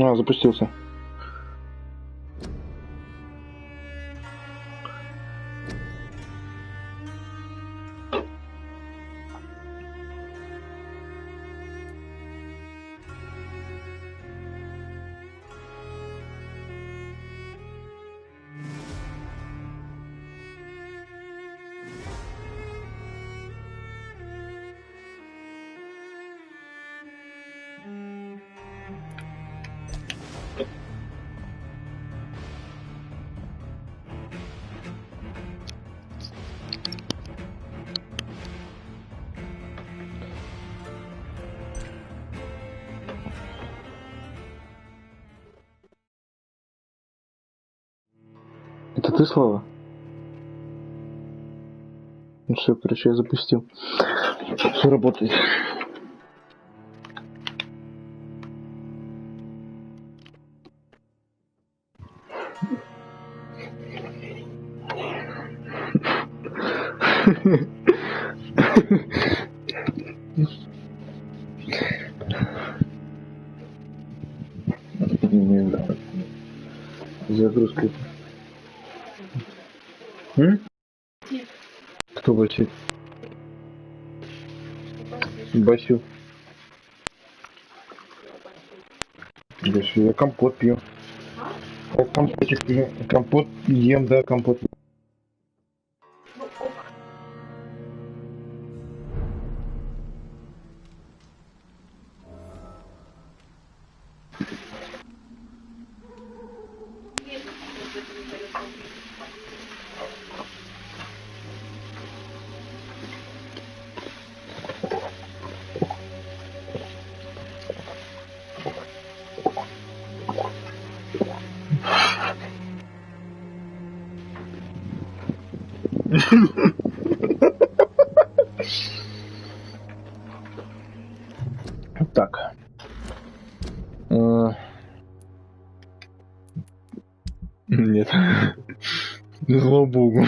А, запустился. Это ты, Слава? Ну все, короче, я запустил. Все работает. Загрузка. Кто бачит? Басю. Басю, я компот пью. Я компотик пью. Компот ем, да, компот. Так. Нет. Слава богу.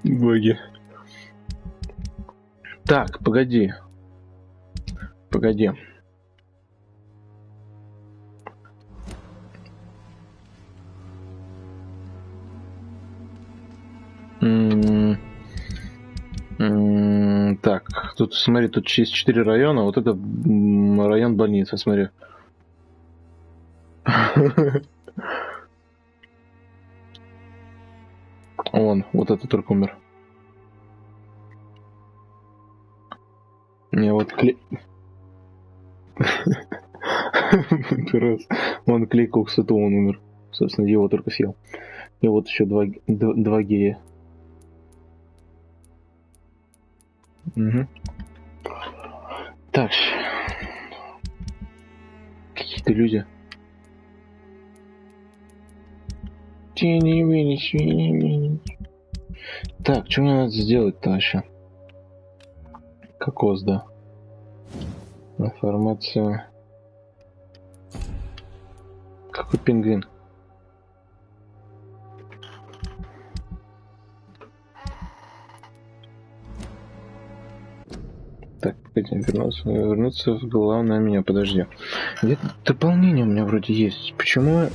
Боги. Так, погоди. Погоди. Так, тут смотри, тут есть 4 района. Вот это район больницы, смотри. Вон, вот это только умер. Не, вот Вон клейкок, это он умер. Собственно, его только съел. И вот еще два гея. Угу. Так. Какие-то люди. Так, что мне надо сделать-то вообще? Кокос, да. Информация. Какой пингвин? Так, погоди, вернуться в главное меню, подожди. Где-то дополнение у меня вроде есть. Почему?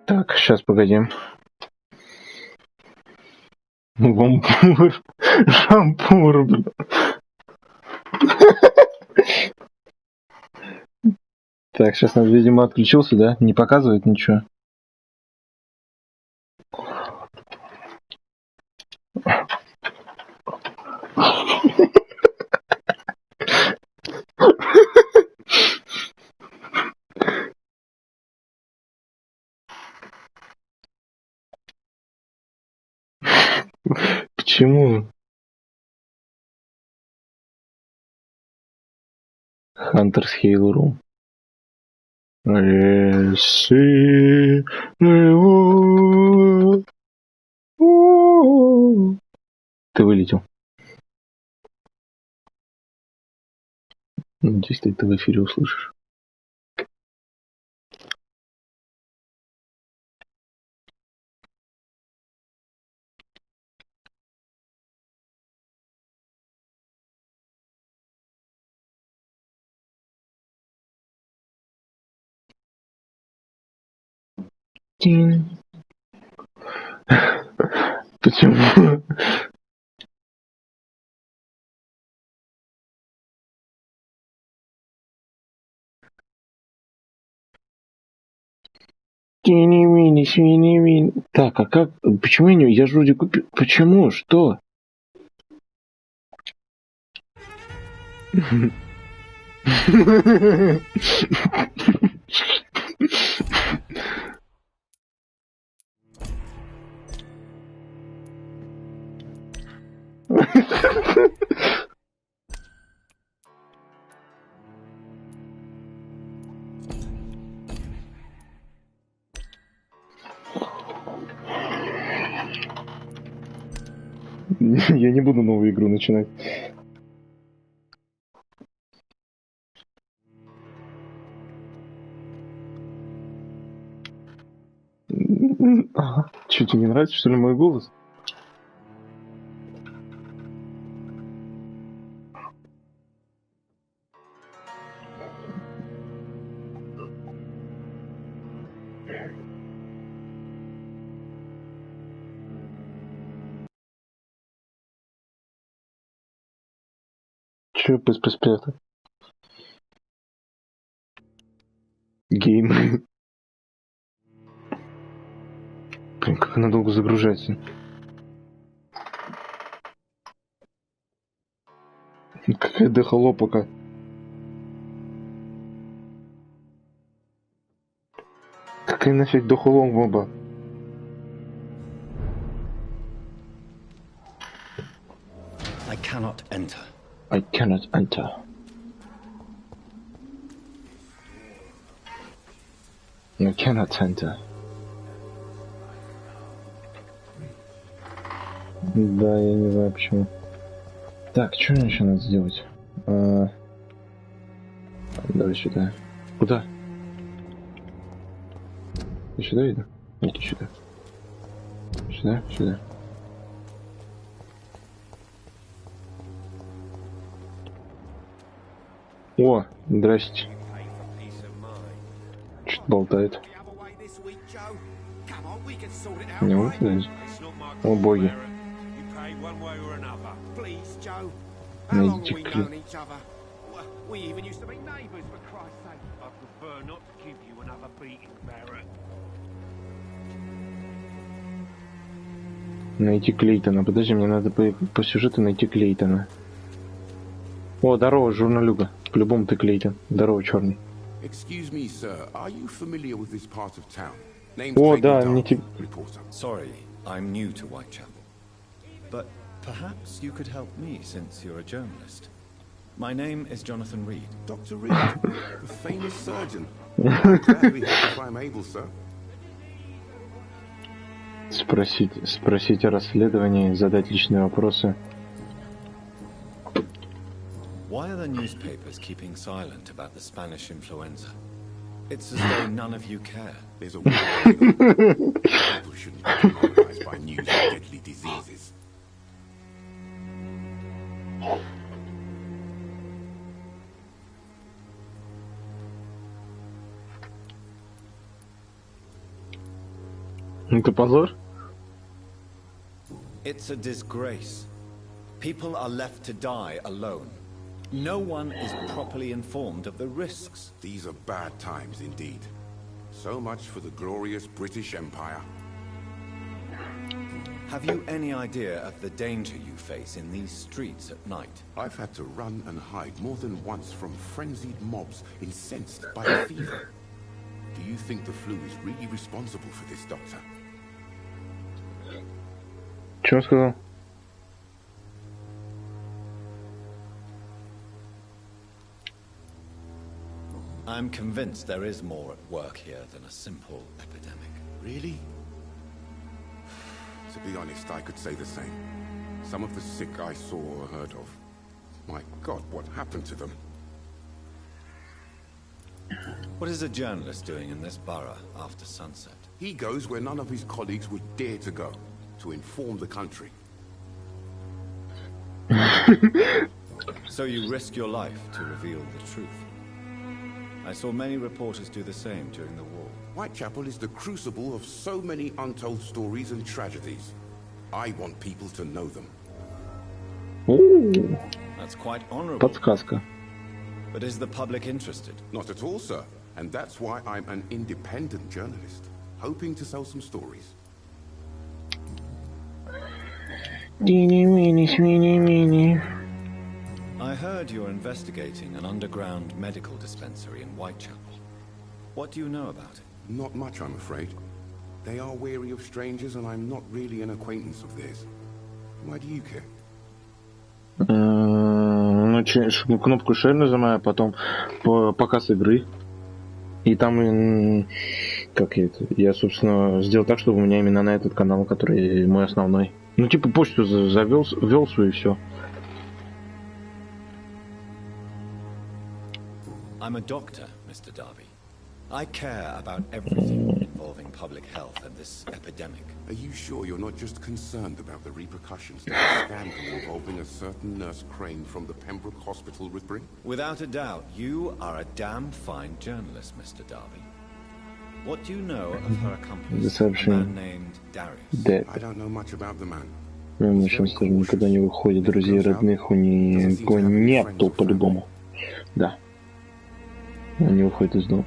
Так, сейчас погоди. Вампур. Шампур, блин. Так, сейчас он, видимо, отключился, да? Не показывает ничего. Почему? Hunter's Hail Room. Ты вылетел. Надеюсь, ты это в эфире услышишь. Почему? Так, а как? Почему я не... Я же вроде купил... Почему? Что? Я не буду новую игру начинать. Ага. Что, тебе не нравится, что ли, мой голос? Че, спрятал? Гейм. Блин, как она долго загружается. Какая дохоло пока. Какая нафиг дохолом моба? I cannot enter. I cannot enter. I cannot enter. Да, я не знаю почему. Так, что мне еще надо сделать? Давай сюда. Куда? Я сюда иду? Иди сюда. Сюда, сюда. О, здрасте. Что-то болтает. Не вот, о боги. Найдите ключ. Найти Клейтона. Подожди, мне надо по сюжету найти Клейтона. О, здорово, журналюга. По-любому ты Клейтон. Здорово, черный. О, да, мне тебе... Sorry, I'm new to Whitechapel. But perhaps you could help me since you're a journalist. My name is Jonathan Reed. Dr. Reed, the famous surgeon. I'm glad we helped if I'm able, sir. Спросить о расследовании, задать личные вопросы. Why are the newspapers keeping silent about the Spanish influenza? It's as though none of you care. There's a war going on. People shouldn't be demoralized by news of deadly diseases. Это позор? It's a disgrace. People are left to die alone. No one is properly informed of the risks. These are bad times indeed. So much for the glorious British Empire. Have you any idea of the danger you face in these streets at night? I've had to run and hide more than once from frenzied mobs incensed by a fever. Do you think the flu is really responsible for this, Doctor? Что он сказал? I'm convinced there is more at work here than a simple epidemic. Really? To be honest, I could say the same. Some of the sick I saw or heard of. My God, what happened to them? What is a journalist doing in this borough after sunset? He goes where none of his colleagues would dare to go, to inform the country. So you risk your life to reveal the truth. I saw many reporters do the same during the war. Whitechapel is the crucible of so many untold stories and tragedies. I want people to know them. Ooh, That's quite honorable. подсказка. But is the public interested? Not at all, sir. And that's why I'm an independent journalist, hoping to sell some stories. I heard you're investigating an underground medical dispensary in Whitechapel. What do you know about it? Not much, I'm afraid. They are wary of strangers, and I'm not really an acquaintance of theirs. Why do you care? Ну, кнопку share нажимаю, потом показ игры. И там, как я, собственно, сделал так, чтобы у меня именно на этот канал, который мой основной. Ну, типа, почту ввел свою и все. I'm a doctor, Mr. Darby. I care about everything involving public health and this epidemic. Are you sure you're not just concerned about the repercussions that the scandal involving a certain nurse Crane from the Pembroke Hospital would bring? Without a doubt, you are a damn fine journalist, Mr. Darby. What do you know of her accomplice, a man named Darius? I don't know much about the man. Ну, начнем с того, никогда не выходит. Друзей родных у него нету по-любому. Да. Он не выходит из дома.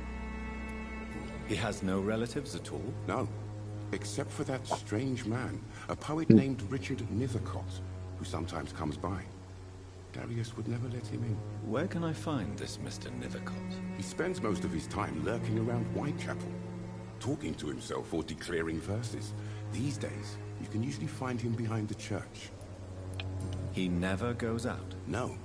He has no relatives at all? No. Except for that strange man, a poet named Richard Nethercott, who sometimes comes by. Darius would never let him in. Where can I find this Mr. Nethercott? He spends most of his time lurking around Whitechapel, talking to himself or declaring verses. These days, you can usually find him behind the church. He never goes out? No.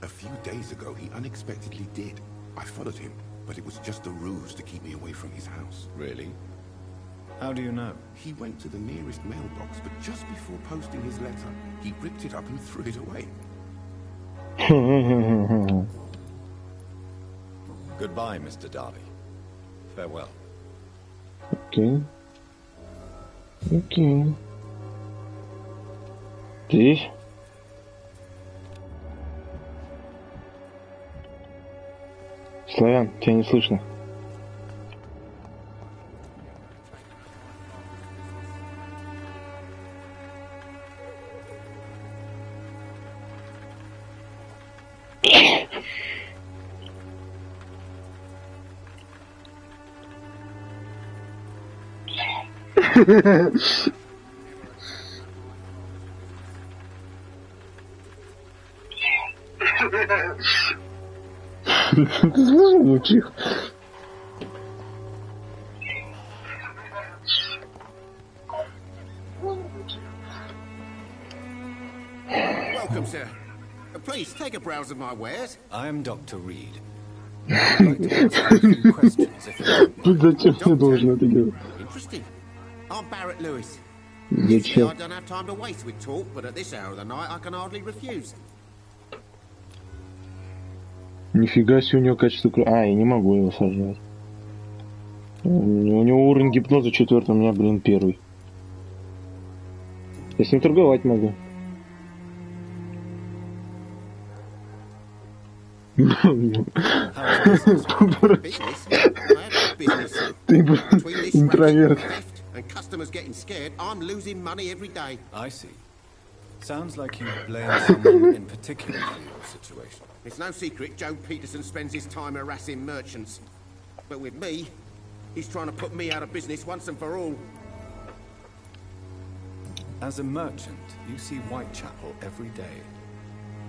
A few days ago, he unexpectedly did. I followed him, but it was just a ruse to keep me away from his house. Really? How do you know? He went to the nearest mailbox, but just before posting his letter, he ripped it up and threw it away. Goodbye, Mr. Darby. Farewell. Окей. Окей. Здесь? Славян, тебя не слышно. Ты слышал, мучих? Welcome, sir. Please take a browse of my wares. I am Dr. Reed. I'd like to ask you a few questions, if you don't mind. Зачем ты должен это делать? Interesting. I'm Barrett Lewis. Usually I Зачем? don't have time to waste with talk, but at this hour of the night I can hardly refuse. Нифига себе, у него качество... я не могу его сожрать. У него уровень гипноза 4, у меня, блин, 1. Я с ним торговать могу. Business? I have business. Ты, Between this интроверт. racket theft and customers getting scared, I'm losing money every day. I see. Sounds like you blame someone in particular for your situation. It's no secret Joe Peterson spends his time harassing merchants. But with me, he's trying to put me out of business once and for all. As a merchant, you see Whitechapel every day.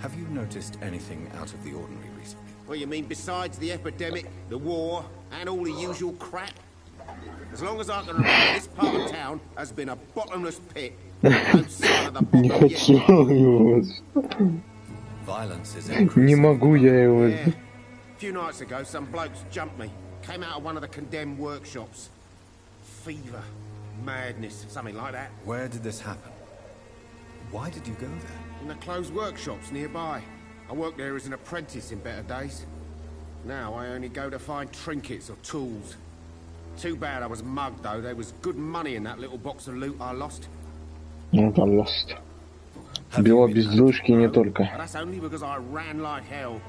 Have you noticed anything out of the ordinary recently? What you mean besides the epidemic, the war, and all the usual crap? As long as I can remember, this part of town has been a bottomless pit. No sign of the Не bottom хочу yet. его. Violence is Не increasing. могу я его. Yeah. few nights ago, some blokes jumped me. Came out of one of the condemned workshops. Fever, madness, something like that. Where did this happen? Why did you go there? In the closed workshops nearby. I worked there as an apprentice in better days. Now I only go to find trinkets or tools. Too bad I was mugged, though. There was good money in that little box of loot I lost. Ну там lost. Била безделушки не только. But that's only because I ran like hell.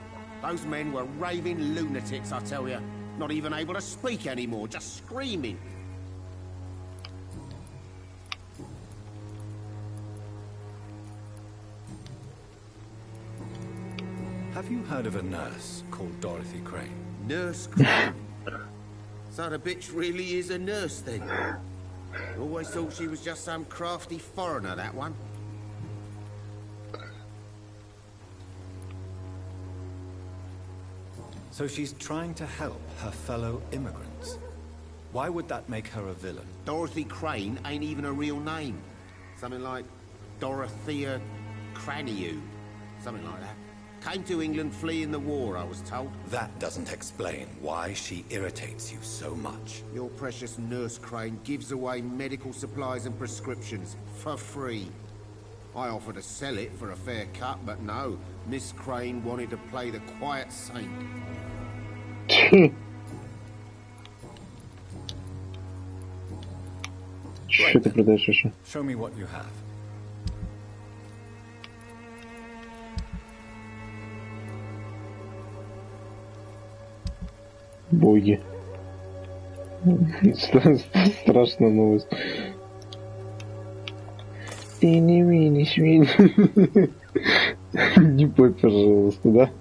Those men were raving lunatics, I tell you. Not even able to speak anymore, just screaming. Have you heard of a nurse called Dorothy Crane? Nurse Crane? So the bitch really is a nurse, then? Always thought she was just some crafty foreigner, that one. So she's trying to help her fellow immigrants. Why would that make her a villain? Dorothy Crane ain't even a real name. Something like Dorothea Craniu. Something like that. Came to England fleeing the war, I was told. That doesn't explain why she irritates you so much. Your precious Nurse Crane gives away medical supplies and prescriptions for free. I offered to sell it for a fair cut, but no. Miss Crane wanted to play the quiet saint. Что ты продаешь еще? Show me what you have. Боги. Страшная новость. Ты не видишь меня. Не пой, пожалуйста, да?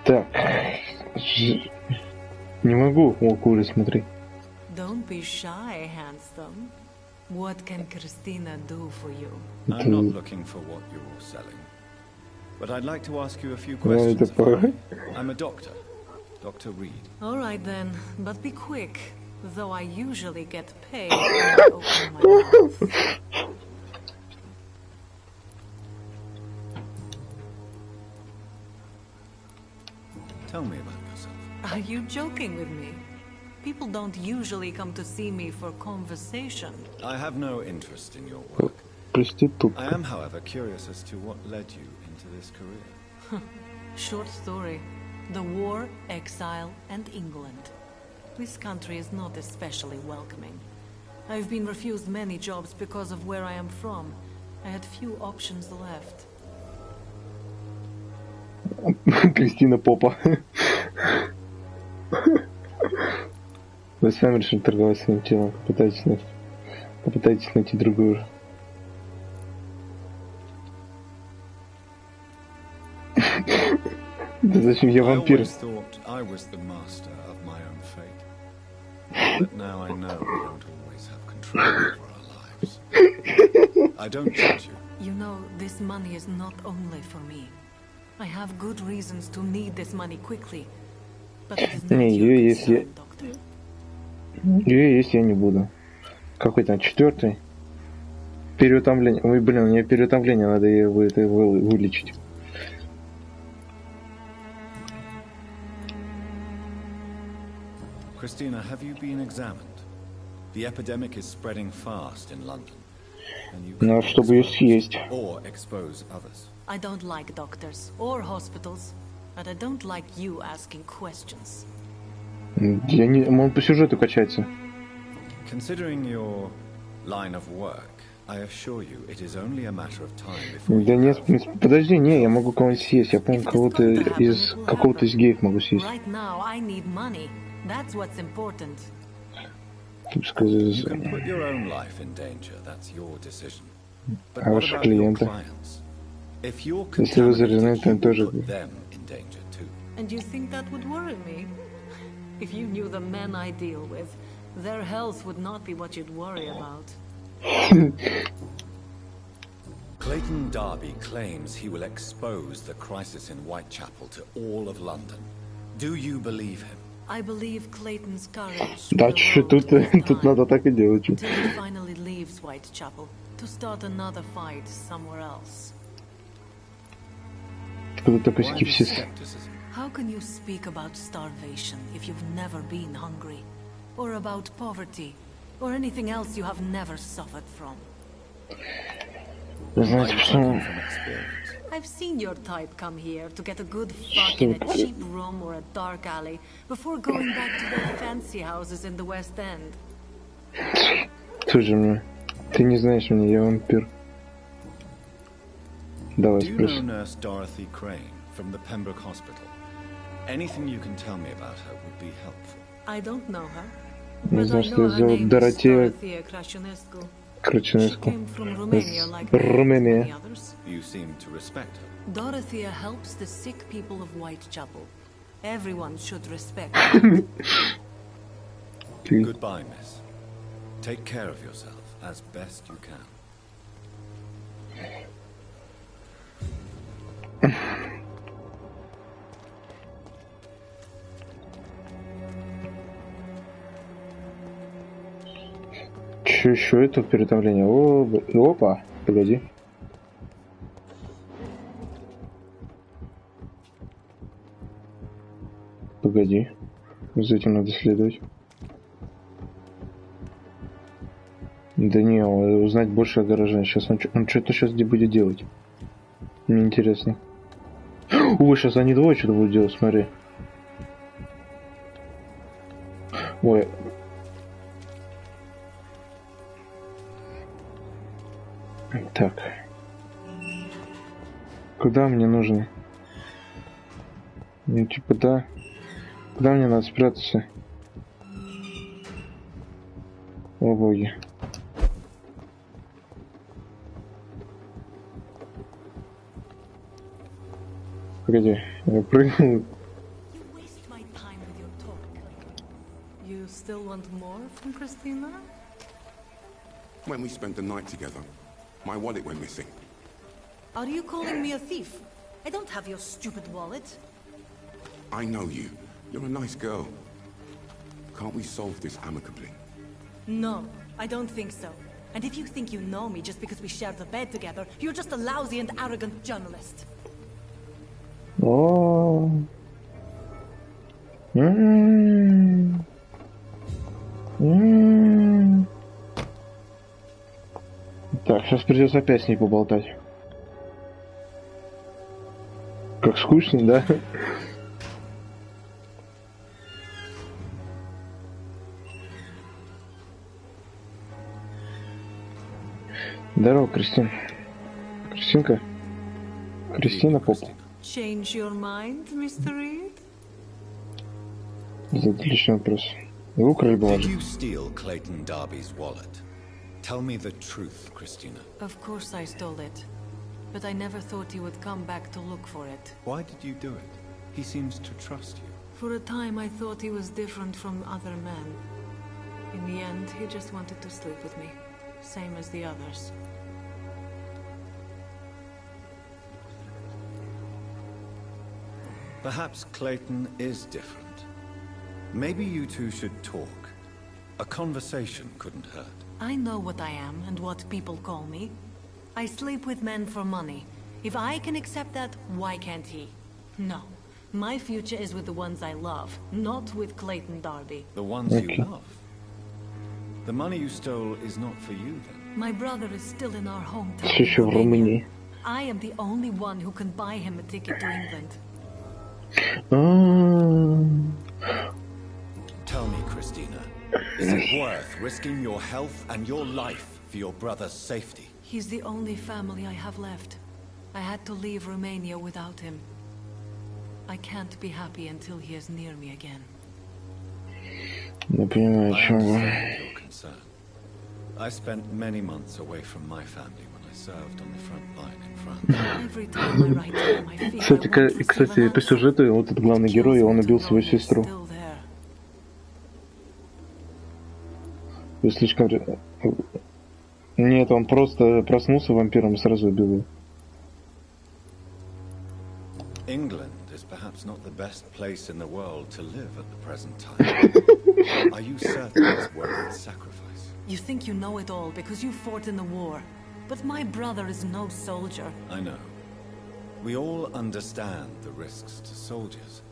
Так. Не могу волкули смотри. Don't be shy, handsome. What can Christina do for you? I'm not looking for what you're selling. But I'd like to ask you a few questions. I'm a doctor. Dr. Reed. All right then, but be quick. Though I usually get paid when I open my mouth. Tell me about yourself. Are you joking with me? People don't usually come to see me for conversation. I have no interest in your work. Проститутка. I am, however, curious as to what led you into this career. Short story. The war, exile, and England. This country is not especially welcoming. I've been refused many jobs because of where I am from. I had few options left. Кристина Попа. Вы сами решили торговать своим телом. Попытайтесь найти другую. Да зачем я вампир? I was the master of my own fate. But now I know we don't always have control over our lives. I don't judge you. You know, this money is not only for me. I have good reasons to need this money quickly. But it is not your concern, doctor. Ее есть я не буду. Какой там четвертый? Переутомление. Ой, блин, у нее переутомление, надо ее вылечить. Christina, have you been examined? The epidemic is spreading fast in London. Ну, чтобы ее съесть. Or expose others. I don't like doctors or hospitals, but I don't like you asking questions. Я не, он по сюжету качается. Considering your line of work, I assure you it is only a matter of time before. Да нет, подожди, не, я могу кого-нибудь съесть. Я помню, какого-то из геев могу съесть. Right now I need money. That's what's important. You can put your own life in danger. That's your decision. But А what ваши about your клиенты? clients? If you're Если вы заражены, contaminated, то you тоже. put them in danger too. And you think that would worry me? If you knew the men I deal with, their health would not be what you'd worry about. Clayton Darby claims he will expose the crisis in Whitechapel to all of London. Do you believe him? I believe Clayton's courage Да, will чуть-чуть hold тут, with тут time, надо так и делать. until he finally leaves Whitechapel to start another fight somewhere else. Откуда такой Why this скепсис? skepticism? How can you speak about starvation if you've never been hungry? Or about poverty? Or anything else you have never suffered from? Вы Are знаете, you почему? talking from experience? I've seen your type come here to get a good fuck in a cheap room or a dark alley before going back to their fancy houses in the West End. Слушай мне, ты не знаешь меня, я вампир. Давай Do you know спроси. Nurse Dorothy Crane from the Pembroke Hospital? Anything you can tell me about her would be helpful. I don't know her, Не but I знаю, что know ее her зовут name is Доротея Dorothea Crashonescu. She Краченеску. came from Romania like Romania. many others. You seem to respect her. Dorothea helps the sick people of Whitechapel. Everyone should respect her. Goodbye, miss. Take care of yourself as best you can. Че еще это перетомление? Опа, погоди. Погоди. За этим надо следовать. Да не, узнать больше о горожане. Сейчас он что-то сейчас где будет делать. Мне интересно. Ой, сейчас они двое что-то будут делать, смотри. Ой. Так. Куда мне нужно? Ну, типа, да. Куда мне надо спрятаться? О, боги. Погоди, я прыгнул. You waste my time with your talk. You still want more from Christina? When we spent the night together, my wallet went missing. Are you calling me a thief? I don't have your stupid wallet. I know you. You're a nice girl. Can't we solve this amicably? No, I don't think so. And if you think you know me just because we share the bed together, you're just a lousy and arrogant journalist. О. Так, сейчас придется опять с ней поболтать. Как скучно, да? Здорово, Кристин. Кристинка? Кристина Поп. Change your mind, Mr. Reed? Это отличный вопрос. Вы украли Did бумажник? you steal Clayton Darby's wallet? Tell me the truth, Christina. Of course I stole it. But I never thought he would come back to look for it. Why did you do it? He seems to trust you. For a time I thought he was different from other men. In the end, he just wanted to sleep with me. Same as the others. Perhaps Clayton is different. Maybe you two should talk. A conversation couldn't hurt. I know what I am and what people call me. I sleep with men for money. If I can accept that, why can't he? No. My future is with the ones I love, not with Clayton Darby. The ones Okay. you love. The money you stole is not for you, then. My brother is still in our hometown. Все еще в Romania. Румынии. I am the only one who can buy him a ticket to England. Tell me, Christina, is it worth risking your health and your life for your brother's safety? He's the only family I have left. I had to leave Romania without him. I can't be happy until he is near me again. Не понимаю, о I чем вы. understand your concern. I spent many months away from my family when I served on the front line in France. Every time I write to him, I feel Кстати, I won't receive кстати, an по answer. сюжету вот этот главный герой, он убил свою He's сестру. still there. Вы слишком... Нет, он просто проснулся вампиром и сразу убил его. England is perhaps not the best place in the world to live at the present time. Are you certain it's worth its sacrifice? You think you know it all because you fought in the war. But my brother is no soldier. I know. We all understand the risks to soldiers,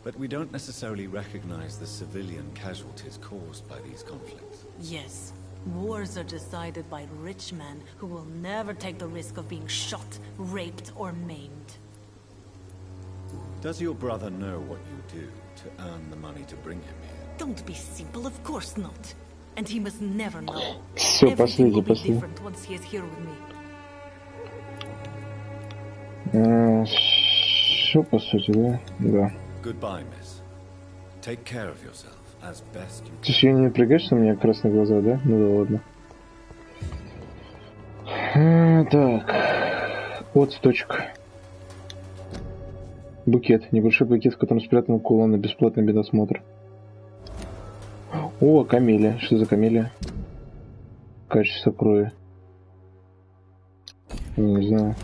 but we don't necessarily recognize the civilian casualties caused by these conflicts. Yes. Wars are decided by rich men who will never take the risk of being shot, raped, or maimed. Does your brother know what you do to earn the money to bring him here? Don't be simple, of course not. And he must never know. Все, Everything will be последний. different once he is here with me. Все, по сути, да? Да. Goodbye, miss. Take care of yourself as best you Ты же не напрягаешься, у меня красные глаза, да? Ну да ладно. Так. Вот цветочек. Букет. Небольшой букет, в котором спрятан кулон на бесплатный медосмотр. О, камелия. Что за камелия? Качество крови. Не знаю.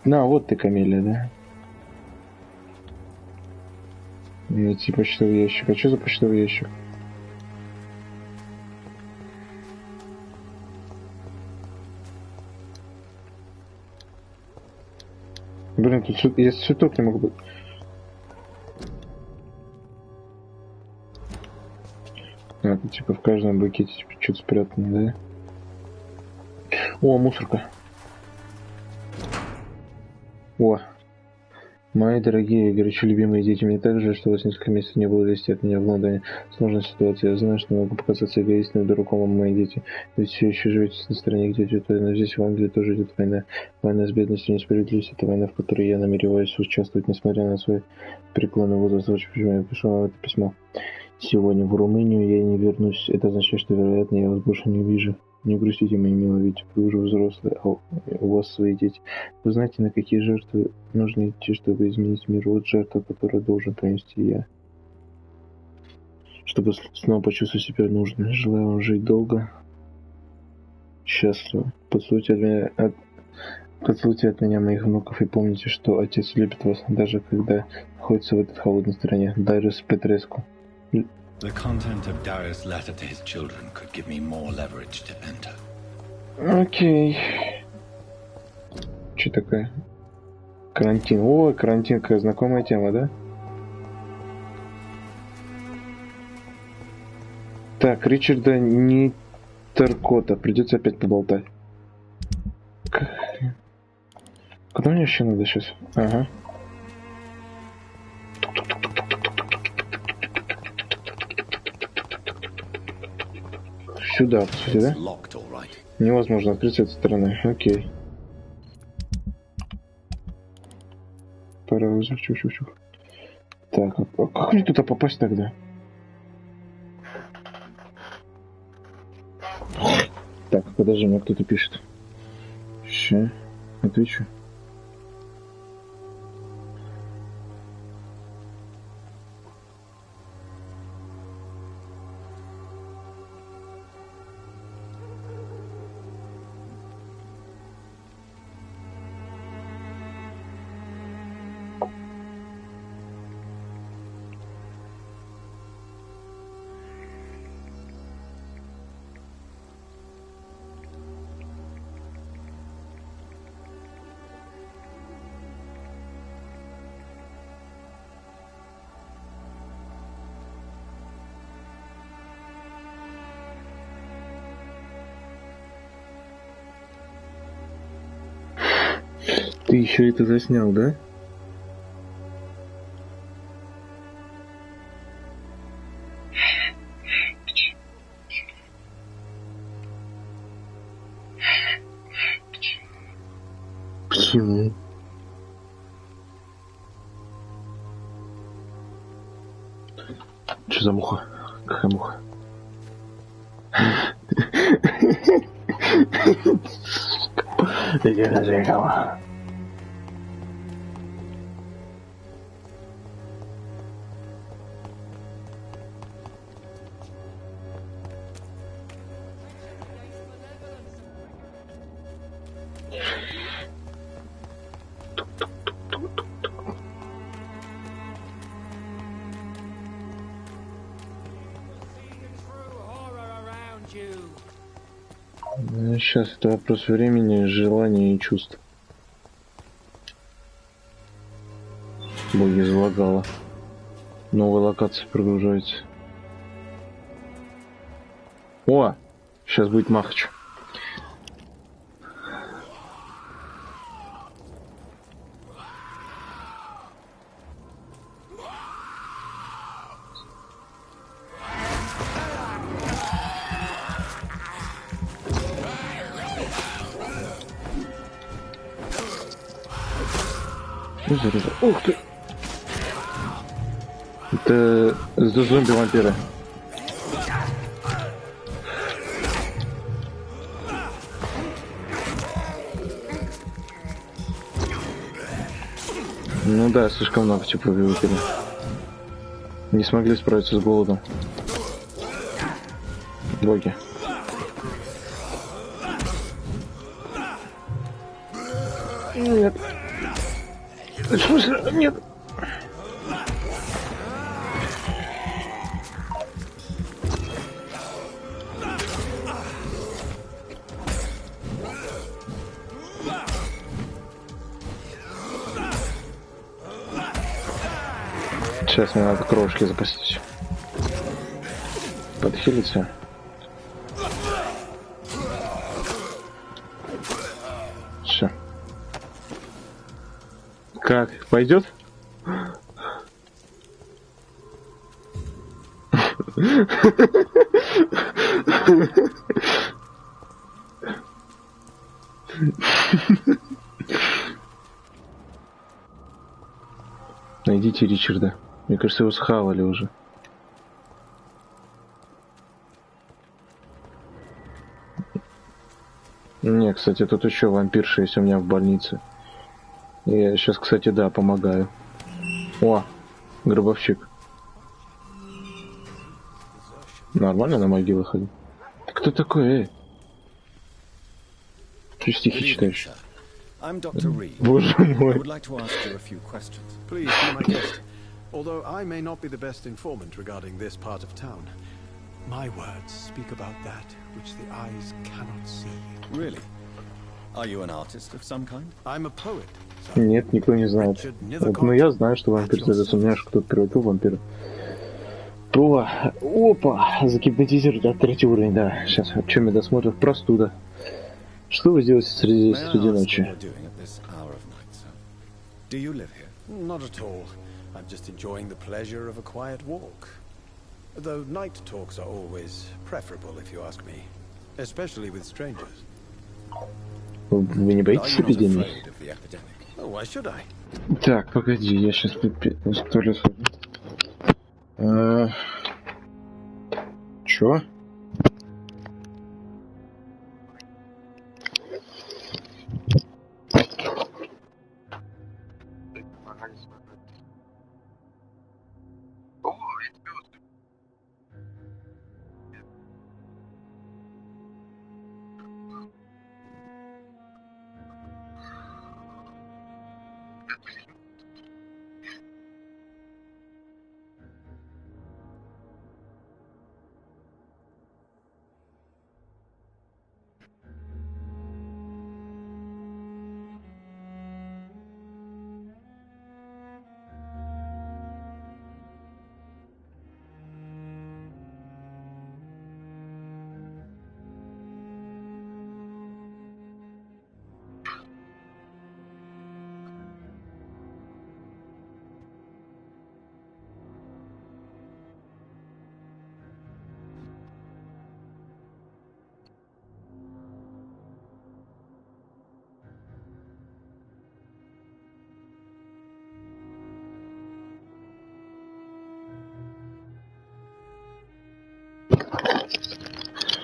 На, вот ты камелия, да? Найти почтовый ящик. А что за почтовый ящик? Блин, тут я цветок не могу быть. А, тут типа в каждом букете типа, что-то спрятано, да? О, мусорка. О. Мои дорогие и горячо любимые дети, мне так жаль, что у вас несколько месяцев не было вести от меня в Лондоне. Сложная ситуация. Я знаю, что могу показаться эгоистом и дураком вам, мои дети. Ведь все еще живете на стороне, где идет война. Здесь в Англии тоже идет война. Война с бедностью и несправедливостью. Это война, в которой я намереваюсь участвовать, несмотря на свой преклонный возраст. Вот почему я пишу вам это письмо. Сегодня в Румынию я не вернусь. Это означает, что, вероятно, я вас больше не увижу. Не грустите, мои милые, ведь вы уже взрослые, а у вас свои дети. Вы знаете, на какие жертвы нужно идти, чтобы изменить мир? Вот жертва, которую должен принести я. Чтобы снова почувствовать себя нужным. Желаю вам жить долго, счастливо. Поцелуйте от меня моих внуков и помните, что отец любит вас, даже когда находится в этой холодной стране. Дайрис Петреску. The content of Darius' letter to his children could give me more leverage to enter. Окей. Что такое? Карантин. О, карантин, какая знакомая тема, да? Так, Ричарда Ниттеркота. Придется опять поболтать. Куда мне еще надо сейчас? Ага. Сюда, по сути, да? Невозможно открыть с этой стороны. Окей. Пора вызов. Чух. Так, а как мне туда попасть тогда? Так, подожди, мне кто-то пишет. Ща, отвечу. Ты еще это заснял, да? Почему? Что за муха? Какая муха? Я заехала. Сейчас это вопрос времени, желания и чувств. Боги залагало. Новая локация прогружается. О! Сейчас будет махач. Ух ты! Это зомби-вампиры. Ну да, слишком много типа выпили. Не смогли справиться с голодом. Боги. Нет. В смысле? Нет. Сейчас мне надо крошки запустить. Подхилиться. Все. Как? Пойдет? Найдите Ричарда. Мне кажется, его схавали уже. Не, кстати, тут еще вампирша есть у меня в больнице. Я сейчас, кстати, да, помогаю. О, гробовщик. Нормально на могилы ходить? Ты кто такой, эй? Ты стихи читаешь? I'm Dr. Reed. Боже I мой. would like to ask you a few questions. Please be my guest. Although I may not be the best informant regarding this part of town, my words speak about that which the eyes cannot see. Really? Are you an artist of some kind? I'm a poet. sir. Нет, никто не знает. Вот, ну я знаю, что вампир зовется. У меня же кто-то превратил вампира. Опа! Загипнотизирует от 3-й уровень, да. Сейчас, что мне досмотрят? Простуда. Что вы делаете среди May I ask what ночи? you're doing at this hour of night, sir? Do you live here? Not at all. I'm just enjoying the pleasure of a quiet walk. Though night talks are always preferable, if you ask me. Especially with strangers. Вы не Are боитесь you not эпидемии? afraid of the epidemic? Oh, why should I? Так, погоди, я сейчас в туалет схожу. Чё?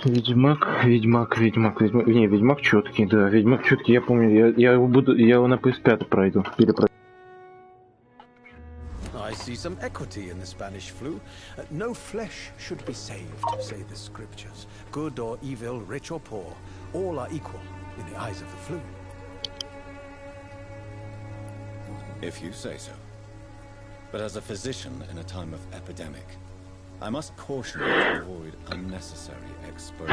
Ведьмак. Не, Ведьмак четкий, да, Ведьмак четкий, я помню, я его на PS5 пройду, перепройду. I see some equity in the Spanish flu. No flesh should be saved, say the scriptures. Good or evil, rich or poor, all are equal in the eyes of the flu. If you say so. But as a physician in a time of epidemic, I must caution you to avoid unnecessary exposure.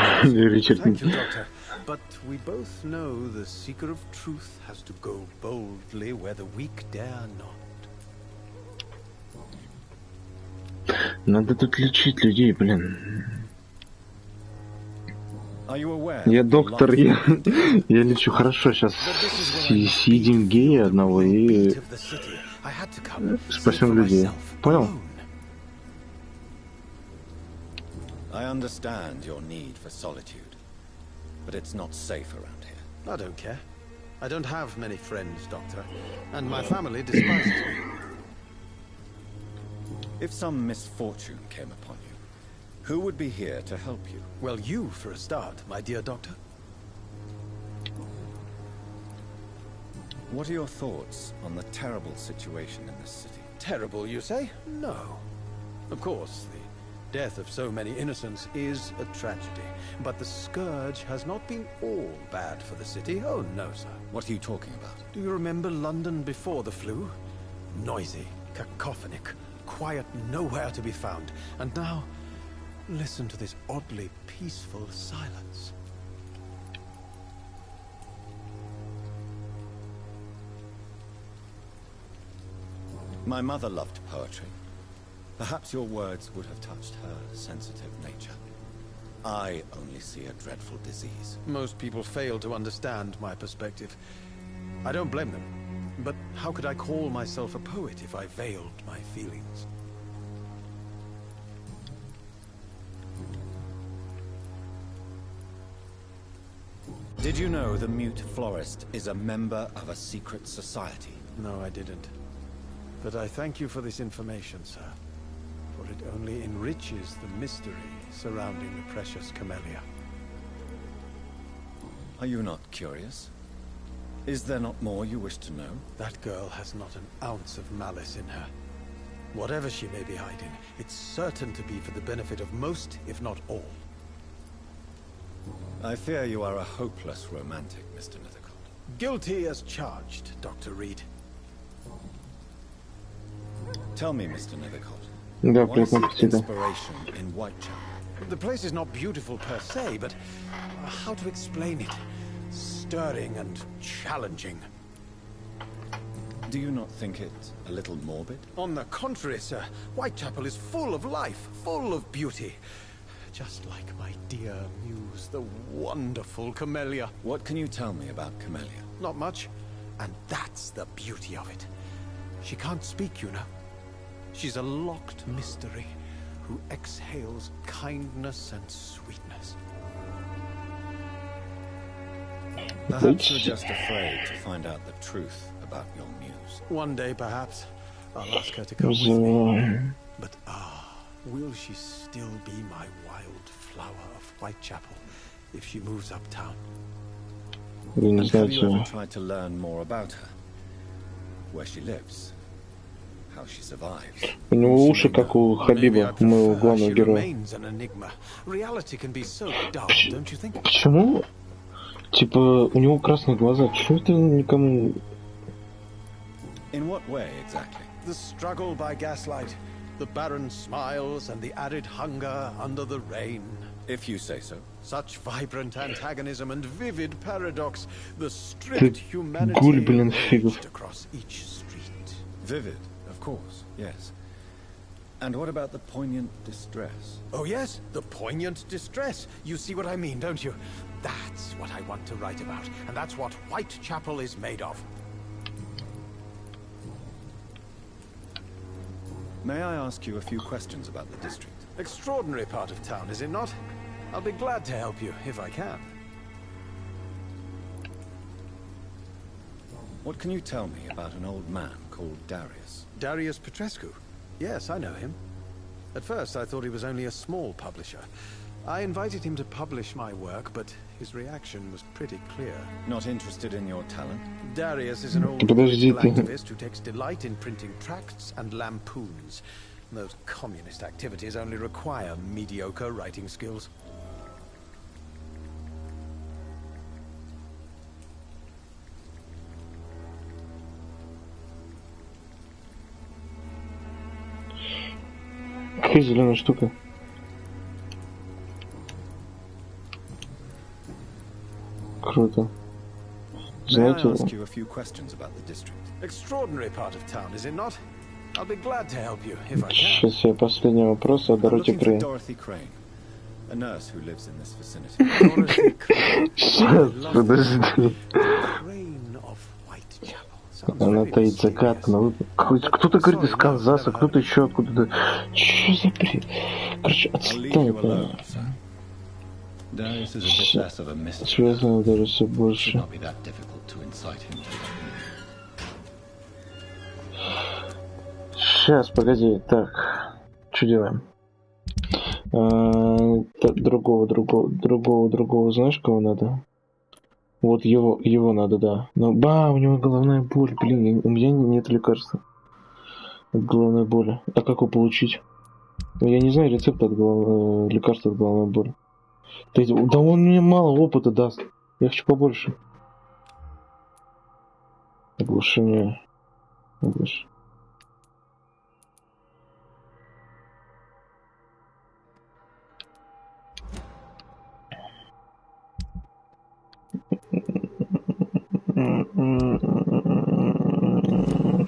Ричард. Thank you, Doctor. But we both know the seeker of truth has to go boldly where the weak dare not. Надо тут лечить людей, блин. Are you aware Я that доктор, life я, will be different? я лечу хорошо. Сейчас съедим гея одного и Of the city. I had to come. спасем людей. Понял? I understand your need for solitude, but it's not safe around here. I don't care. I don't have many friends, Doctor, and my family despises me. If some misfortune came upon you, who would be here to help you? Well, you for a start, my dear Doctor. What are your thoughts on the terrible situation in this city? Terrible, you say? No. Of course, the death of so many innocents is a tragedy, but the scourge has not been all bad for the city. Oh, no, sir. What are you talking about? Do you remember London before the flu? Noisy, cacophonic, quiet nowhere to be found. And now, listen to this oddly peaceful silence. My mother loved poetry. Perhaps your words would have touched her sensitive nature. I only see a dreadful disease. Most people fail to understand my perspective. I don't blame them. But how could I call myself a poet if I veiled my feelings? Did you know the mute florist is a member of a secret society? No, I didn't. But I thank you for this information, sir. For it only enriches the mystery surrounding the precious camellia. Are you not curious? Is there not more you wish to know? That girl has not an ounce of malice in her. Whatever she may be hiding, it's certain to be for the benefit of most, if not all. I fear you are a hopeless romantic, Mr. Nethercott. Guilty as charged, Dr. Reed. Tell me, Mr. Nethercott, Да, why приятного seek аппетита. inspiration in Whitechapel? The place is not beautiful per se, but how to explain it? Stirring and challenging. Do you not think it a little morbid? On the contrary, sir, Whitechapel is full of life, full of beauty. Just like my dear muse, the wonderful Camellia. What can you tell me about Camellia? Not much, and that's the beauty of it. She can't speak, you know. She's a locked mystery who exhales kindness and sweetness. Perhaps you're just afraid to find out the truth about your muse. One day, perhaps, I'll ask her to come with me. За... But will she still be my wild flower of Whitechapel if she moves uptown? Вы не And have you ever знаете... tried to learn more about her? Where she lives? How she survives? У него уши, как у Хабиба, моего главного She героя. remains an enigma. Reality can be so dull, don't you think? Почему? Типа, у него красные глаза. Почему это никому... In what way, exactly? The struggle by gaslight, the barren smiles and the arid hunger under the rain. If you say so. Such vibrant antagonism and vivid paradox, the Ты strict humanity гуль, блин, фигов. raged across each street. Vivid, of course, yes. And what about the poignant distress? Oh yes, the poignant distress. You see what I mean, don't you? That's what I want to write about, and that's what Whitechapel is made of. May I ask you a few questions about the district? Extraordinary part of town, is it not? I'll be glad to help you, if I can. What can you tell me about an old man called Darius? Darius Petrescu? Yes, I know him. At first, I thought he was only a small publisher. I invited him to publish my work, but his reaction was pretty clear. Not interested in your talent? Darius is an old Подожди political ты. activist who takes delight in printing tracts and lampoons. Those communist activities only require mediocre writing skills. Какая зеленая штука? Круто. May I Знаете, ask you a few questions about the district? Extraordinary part of town, is it not? I'll be glad to help you if I can. сейчас я последний вопрос о I'm Дороти looking for Крейн. Dorothy Crane, a nurse who lives in this vicinity. Dorothy Crane. Сейчас, Lovely. подожди. Crane of Whitechapel. Sounds Она very таит закат. mysterious. Кто-то говорит из Канзаса, кто-то еще откуда-то. Че за бред? Короче, I'll leave отстань, you да. alone, sir. Darius is a bit less of a mystery. Связано даже все It should больше. not be that difficult to incite him to love me. Сейчас, погоди. Так, что делаем? Другого, знаешь, кого надо? Вот его надо, да. Но, у него головная боль, блин, у меня нет лекарства от головной боли. А как его получить? Ну, я не знаю рецепта от лекарства от головной боли. Да он мне мало опыта даст. Я хочу побольше. Оглушение.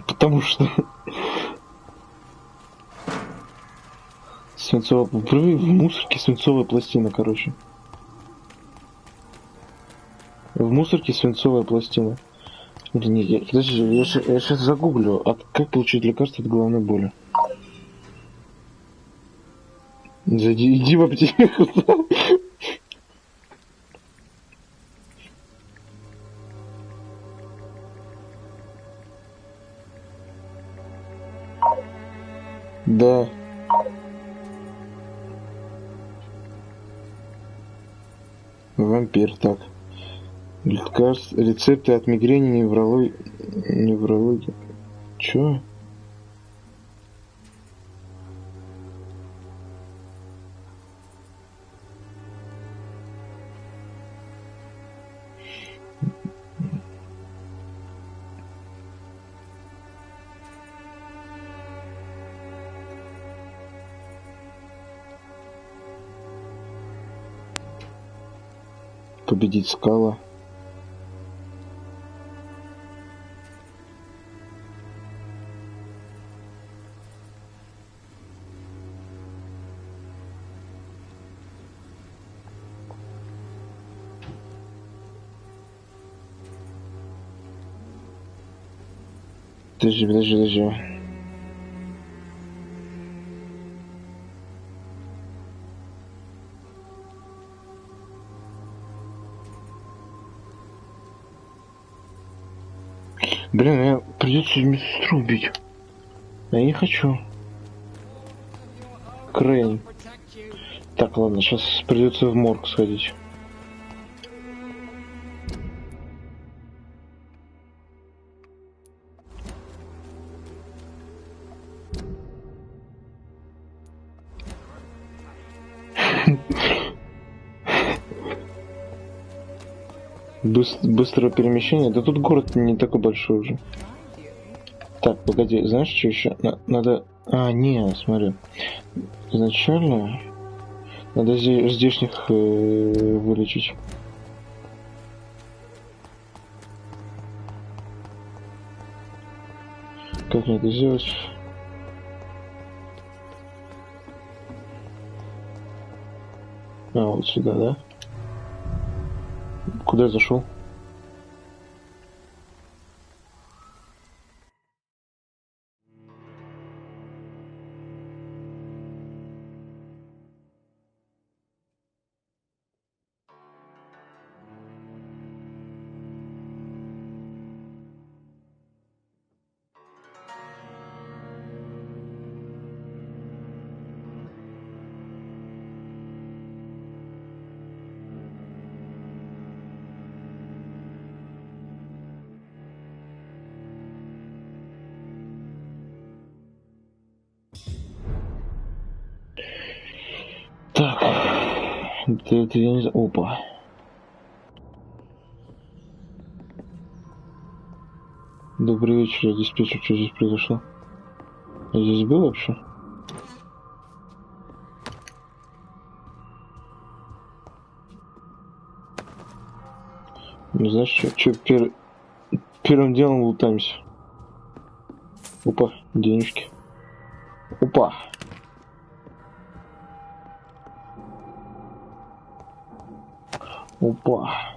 Потому что в мусорке свинцовая пластина, короче. В мусорке свинцовая пластина. Подожди, я сейчас загуглю, как получить лекарство от головной боли. Иди в аптеку. Да. Вампир, так. Рецепты от мигрени, неврологии. Чё? Победить скала. Подожди. Блин, придется медсестру убить. Я не хочу. Крейн. Так, ладно, сейчас придется в морг сходить. Быстрое перемещение. Да тут город не такой большой уже. Так, погоди, знаешь, что еще? Надо... не, смотри. Изначально надо здешних вылечить. Как мне это сделать? Вот сюда, да? Куда я зашел? Так, это я не знаю. Опа. Добрый вечер, диспетчер, что здесь произошло? Я здесь был вообще? Ну, знаешь, что первым делом лутаемся. Опа, денежки. Опа. Опа.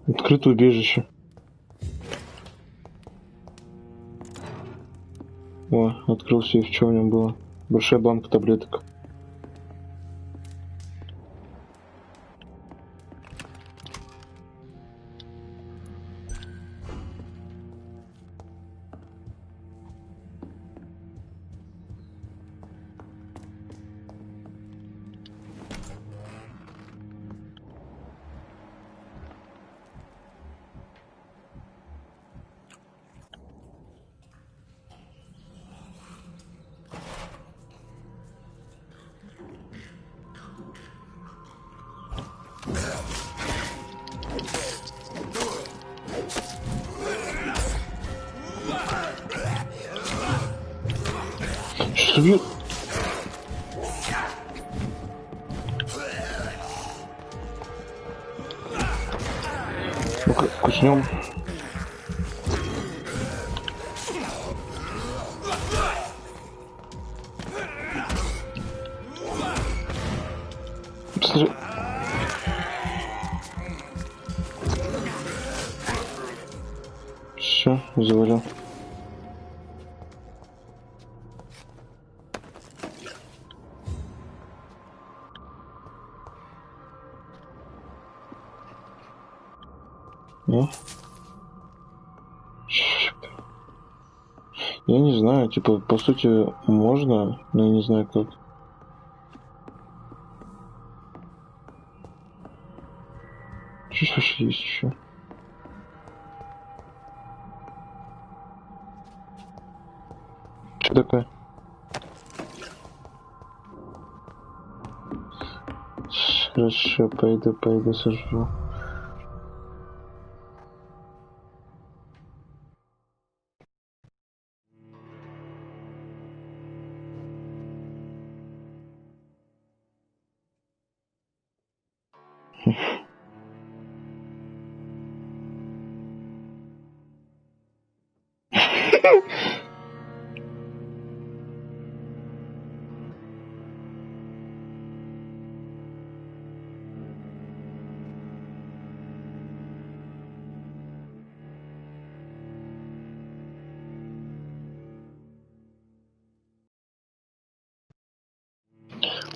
Открытое убежище. О, открыл сейф, что в нем было? Большая банка таблеток. Что бьет? Ну-ка, куснем. Смотри. Все, завалил. Ну? Я не знаю, типа, по сути, можно, но я не знаю как. Что вообще есть еще? Что такое? Хорошо, пойду сожру.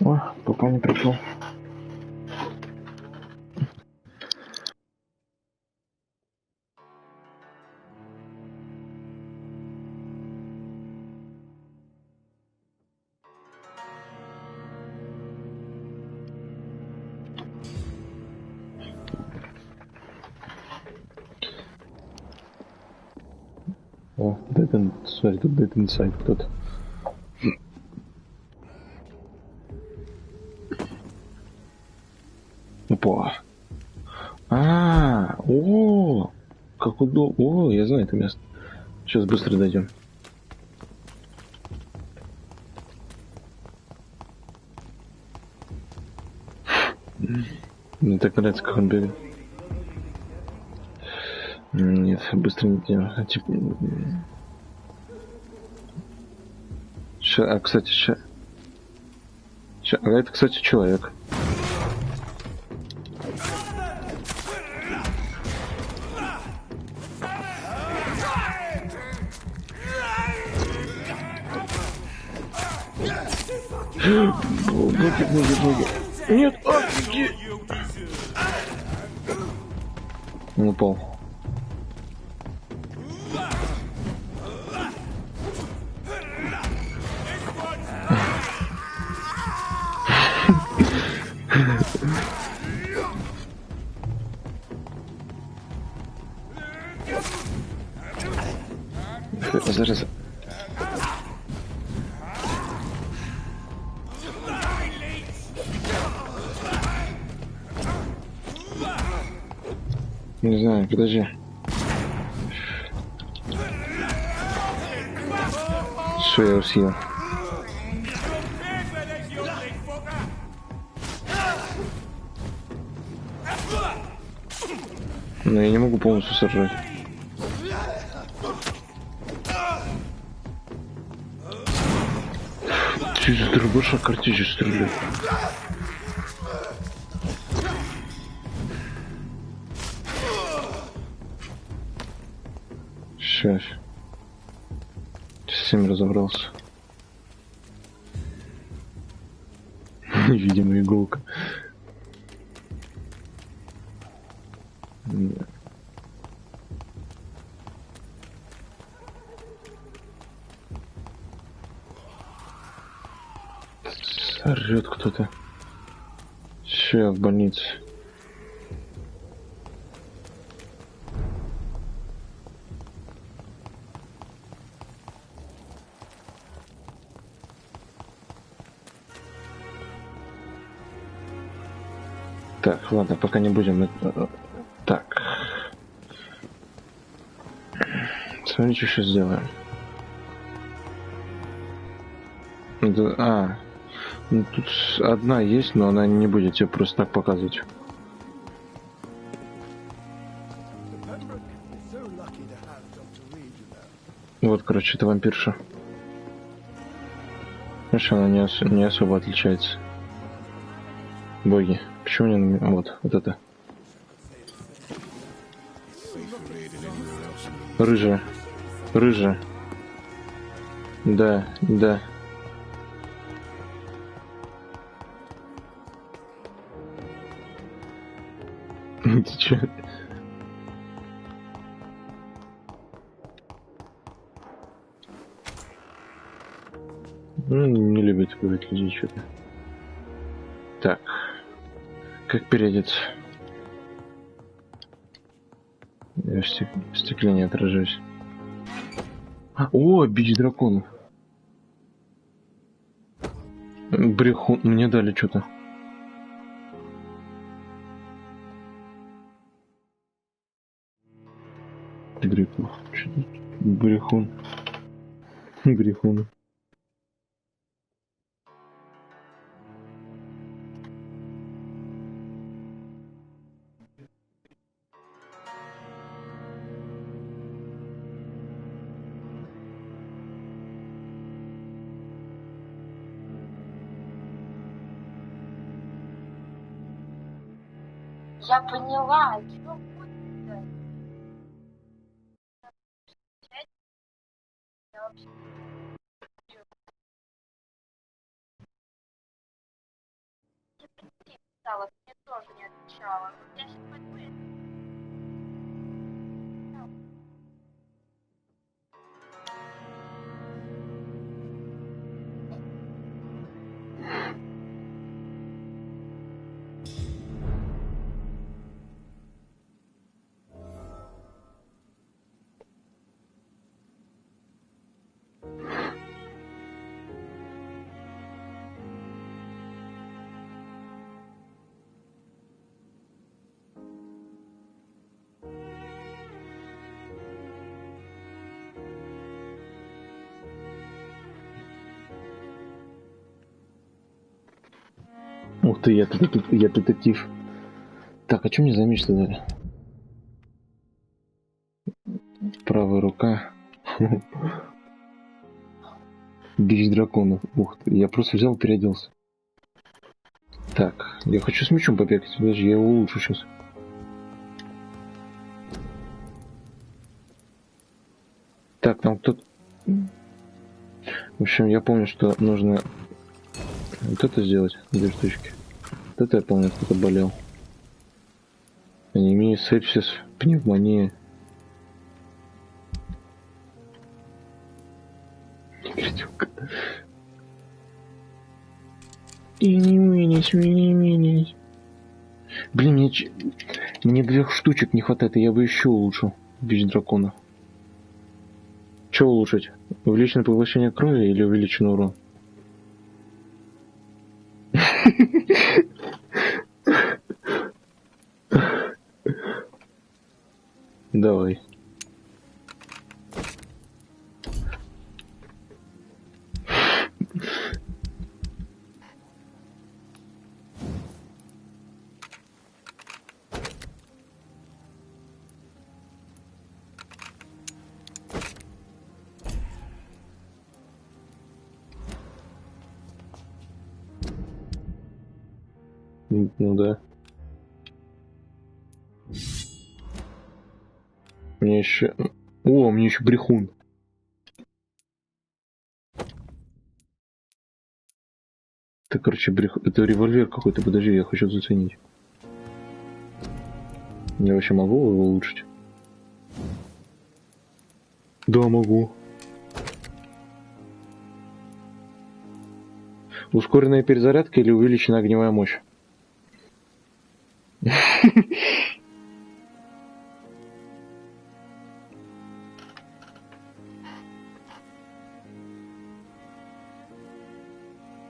О, пока не пришел. О, смотри, тут Dead Inside кто-то. Опа. О, как удобно. О, я знаю это место. Сейчас быстро дойдем. Мне так нравится, как он бегает. Нет, быстро не делаю. Типа... Кстати, это, кстати, человек. Ноги. Нет, где? Он упал. Зараз. Не знаю, подожди. Все, я его съел. Но я не могу полностью сожрать. Ты из дробаша картечью стреляет. Сейчас. С всем разобрался. Невидимая иголка. Орёт кто-то. Все, я в больнице. Так, ладно, пока не будем. Так. Смотри, что сейчас сделаем. Ну, тут одна есть, но она не будет тебе просто так показывать. Вот, короче, это вампирша. Знаешь, она не особо отличается. Боги. Почему не... Вот это. Рыжая. Рыжая. Да, да. Ты чё? Ну, не любит пугать людей что-то. Так. Как переодеться? Я в стекле не отражаюсь. О, бич драконов. Брехун. Мне дали что-то. Брехун. Брехун. Брехун. Я поняла, чего будет-то? Я вообще... Я писала, мне тоже не отвечала. Вот я сейчас пойду и... Ух ты, я детектив. Так, а что мне за меч дали? Правая рука. Бич драконов. Ух ты, я просто взял и переоделся. Так, я хочу с мечом побегать. Подожди, я его улучшу сейчас. Так, там кто-то... В общем, я помню, что нужно вот это сделать, 2 штучки. Вот это я помню, кто-то болел. Анемия, сепсис, пневмония. Блин, мне 2 штучек не хватает, и я бы еще улучшил бич дракона. Что улучшить? Увеличенное поглощение крови или увеличенный урон? Давай. Ну да. Мне еще... О, мне еще брехун. Это, короче, это револьвер какой-то. Подожди, я хочу заценить. Я вообще могу его улучшить? Да, могу. Ускоренная перезарядка или увеличенная огневая мощь?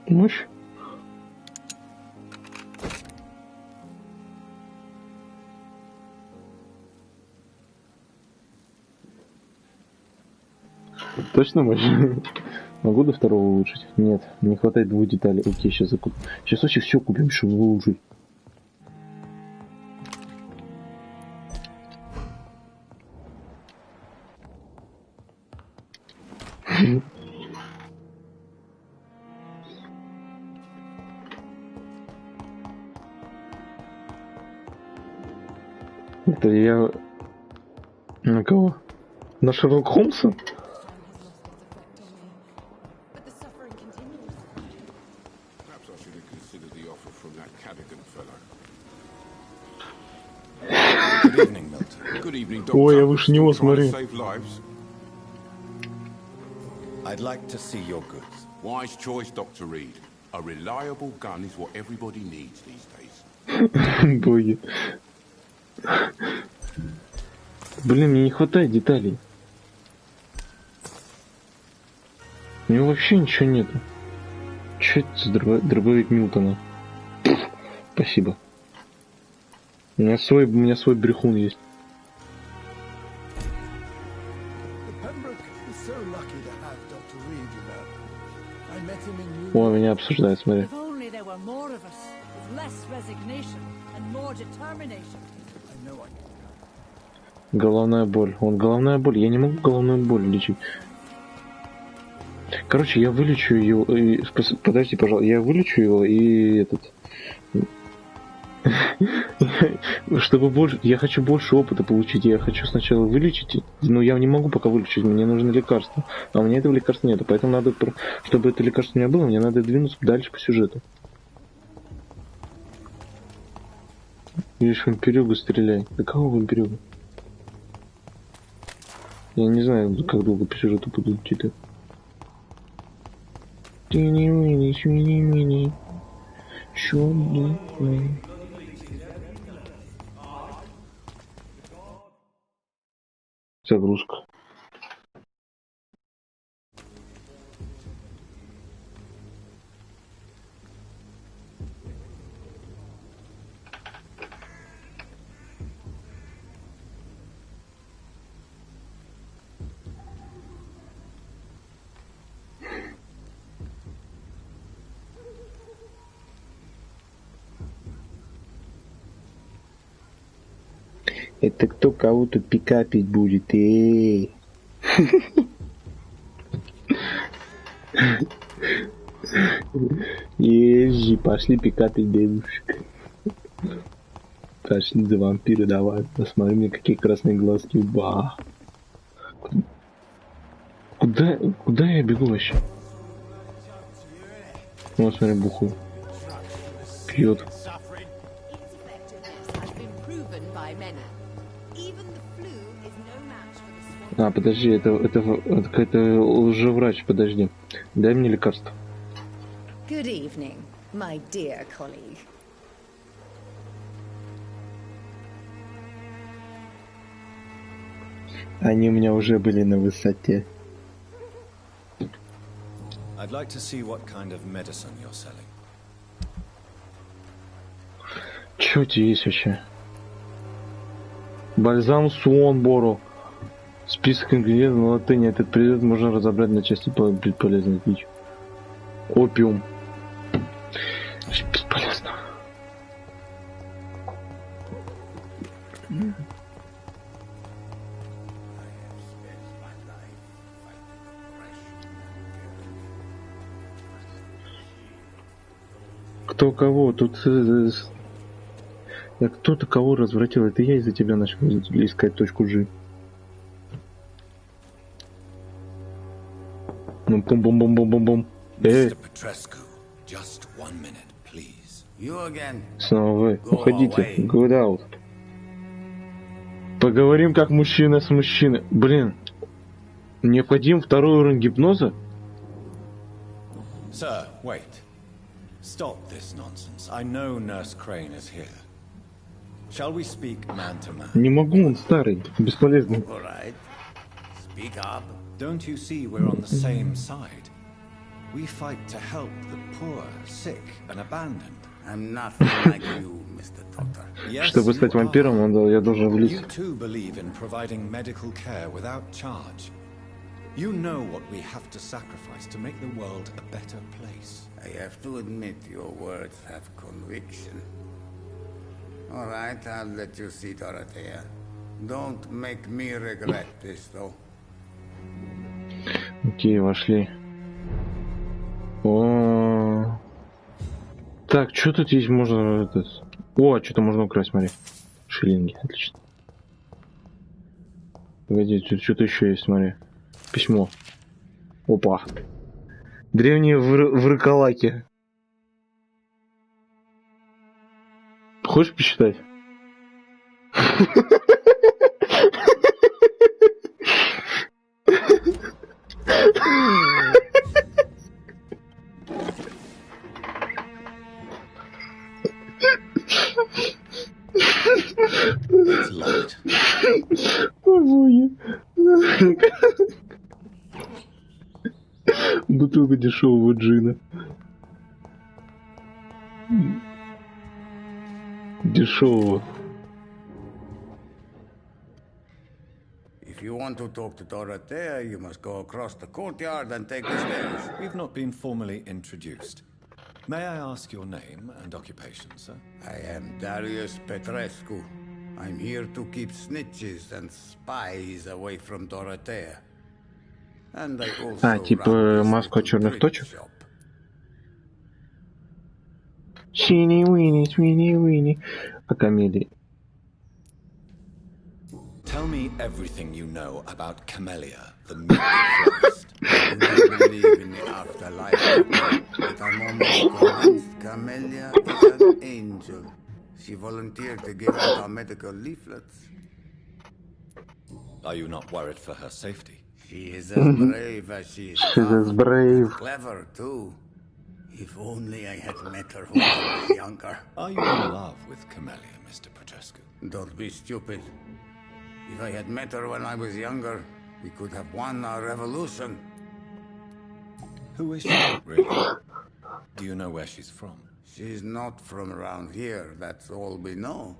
Мощь? Точно мощь? Могу до второго улучшить? Нет, не хватает 2 деталей. Окей, сейчас закупим. Сейчас вообще все купим, чтобы улучшить. Это я... На кого? На Шерлока Холмса? Perhaps I should have considered the offer from that Cadogan fellow. Good evening, Milton. Good evening, Doctor. Ой, я выше него, Still trying to смотри. save lives? I'd like to see your goods. Wise choice, Dr. Reed. A reliable gun is what everybody needs these days. Боги. Блин, мне не хватает деталей. У него вообще ничего нету. Че это за дробовик Милтона? Спасибо. У меня свой брехун есть. О, меня обсуждают, смотри. If only there were more of us, with less resignation and more determination. Головная боль. Он головная боль. Я не могу головную боль лечить. Короче, я вылечу его и... Подожди, пожалуйста. Я вылечу его и этот... Чтобы больше... Я хочу больше опыта получить. Я хочу сначала вылечить. Но я не могу пока вылечить. Мне нужно лекарство. А у меня этого лекарства нету. Поэтому надо... Чтобы это лекарство у меня было, мне надо двинуться дальше по сюжету. Видишь, вампирюга стреляй. Да кого вампирюга? Я не знаю, как долго по сюжету буду идти-то. Загрузка. Это кто кого тут пикапить будет? Эй! Езжи, пошли пикапить девушек. Пошли за вампира, давай. Посмотри мне, какие красные глазки. Ба. Куда я бегу вообще? Вот, смотри, буху. Пьет. А, подожди, это какой-то лжеврач, подожди. Дай мне лекарство. Good evening, my dear colleague. Они у меня уже были на высоте. I'd like to see what kind of medicine you're selling. Чё у тебя есть вообще? Бальзам Суонборо. Список ингредиентов на латыни. Этот предмет можно разобрать на части бесполезной дичь. Опиум. Бесполезно. Кто кого? Тут Кто-то кого развратил, это я из-за тебя начал искать точку G. Ну, бум-бум-бум-бум-бум-бум. Mr. Petrescu, just 1 minute, please. You again. Снова вы. Go Уходите. away. Good out. Поговорим как мужчина с мужчиной. Блин. Необходим второй уровень гипноза? Sir, wait. Stop this nonsense. I know Nurse Crane is here. Shall we speak man to man? Не могу, он старый. Бесполезный. All right. Speak up. Don't you see we're on the same side? We fight to help the poor, sick, and abandoned. I'm nothing like you, Mr. Doctor. Yes, Чтобы стать you are. вампиром, я должен влезть. You too believe in providing medical care without charge. You know what we have to sacrifice to make the world a better place. I have to admit your words have conviction. All right, I'll let you see Dorothea. Don't make me regret this, though. Окей, вошли. О. Так, что тут есть можно... О, что-то можно украсть, смотри. Шиллинги, отлично. Погоди, тут что-то еще есть, смотри. Письмо. Опа. Древние врыкалаки. Хочешь посчитать? It's locked. Бутылка дешевого джина. Дешевого. If you want to talk to Dorothea, you must go across the courtyard and take the stairs. We've not been formally introduced. May I ask your name and occupation, sir? I am Darius Petrescu. I'm here to keep snitches and spies away from Dorothea. And I also типа run this маска little черных print точек? shop. Свини-вини. А камелии. Tell me everything you know about Camellia, the meek florist. And I believe in the afterlife, but I'm almost convinced Camellia is an angel. She volunteered to give out our medical leaflets. Are you not worried for her safety? She is as brave as she is She's as tough. brave. Clever, too. If only I had met her when I was younger. Are you in love with Camellia, Mr. Petrescu? Don't be stupid. If I had met her when I was younger, we could have won our revolution. Who is she, really? Do you know where she's from? She's not from around here, that's all we know.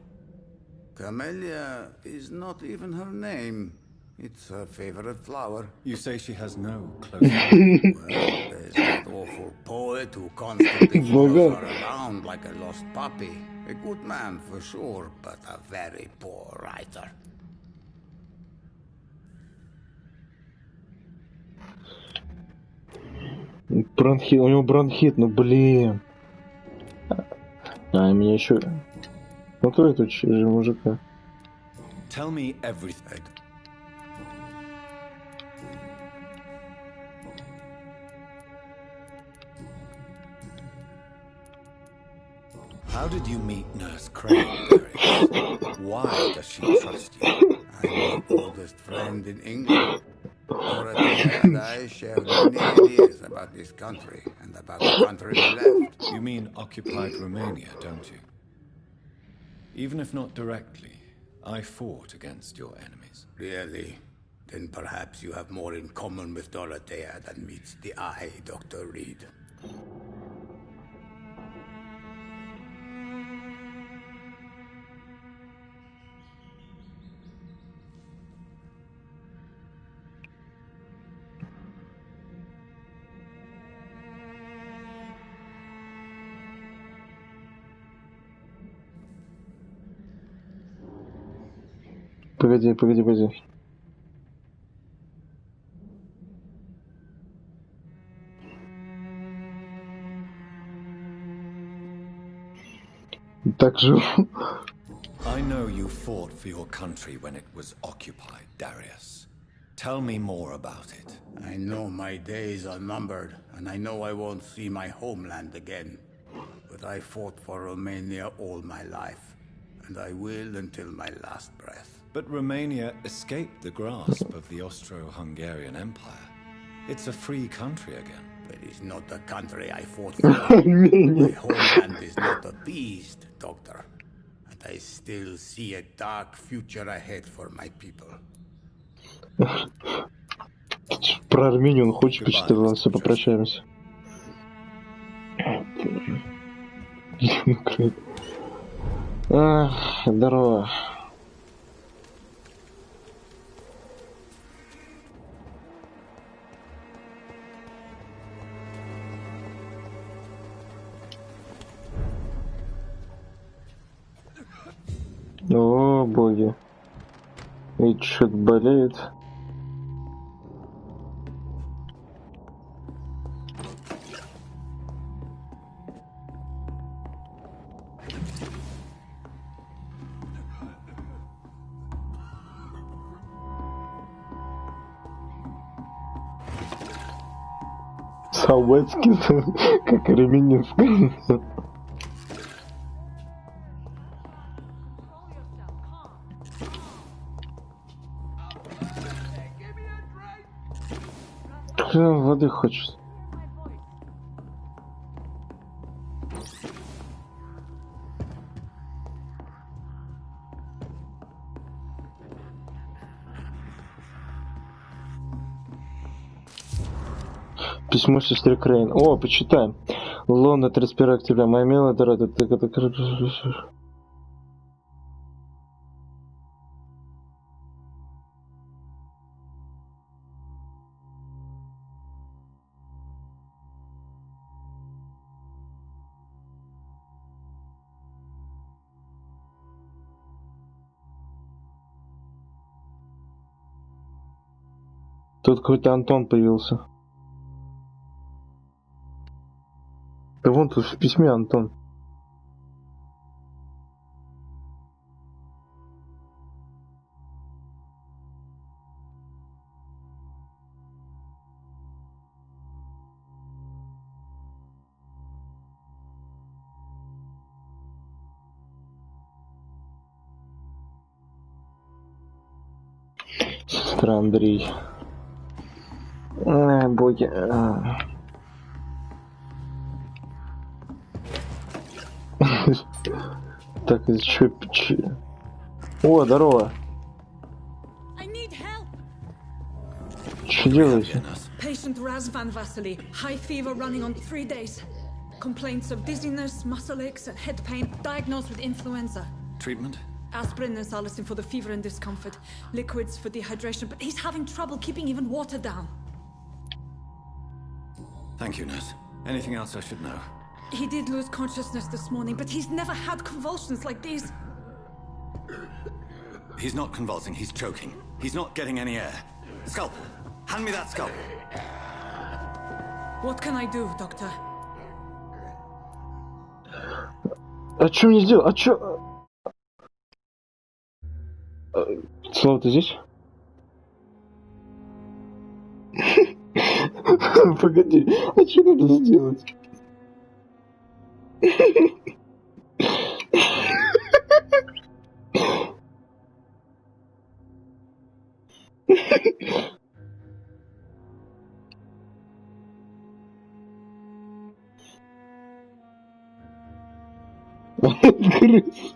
Camellia is not even her name. It's her favorite flower. You say she has no close Well, there's that awful poet who constantly follows her around like a lost puppy. A good man for sure, but a very poor writer. Бронхит, у него бронхит, ну блин. А меня еще... Ну то это же мужика. Tell me everything. How did you meet Nurse Crane, Darius? Why does she trust you? I'm her oldest friend in England. Dorothea and I share many ideas about this country and about the country we left. You mean occupied Romania, don't you? Even if not directly, I fought against your enemies. Really? Then perhaps you have more in common with Dorothea than meets the eye, Dr. Reed. Погоди. Так живу. I know you fought for your country when it was occupied, Darius. Tell me more about it. I know my days are numbered, and I know I won't see my homeland again. But I fought for Romania all my life, and I will until my last breath. But Romania escaped the grasp of the Austro-Hungarian Empire. It's a free country again. It is not the country I fought for. My homeland is not appeased, Doctor. And I still see a dark future ahead for my people. Про Армению он хочет почитать, ладно, все, попрощаемся. Здорово. О, боги. И что-то болеет. Советский, как армянинский. Кто воды хочет? Письмо сестре Крейн. О, почитаем. Лондон, 31 октября. Моя милая дорогая. Тут какой-то Антон появился. Да вон тут в письме Антон. Сестра Андрей. Боги. Так, это что? О, здорово. Что делаете? Patient Razvan Vasily, high fever running on 3 days. Complaints of dizziness, muscle aches, and head pain, diagnosed with influenza. Treatment? Aspirin and salicin for the fever and discomfort. Liquids for dehydration, but he's having trouble keeping even water down. Thank you, nurse. Anything else I should know? He did lose consciousness this morning, but he's never had convulsions like these. He's not convulsing, he's choking. He's not getting any air. Scalpel! Hand me that scalpel! What can I do, doctor? А что мне сделать? А что? Слава, ты здесь? Погоди, а что надо сделать? Крыс.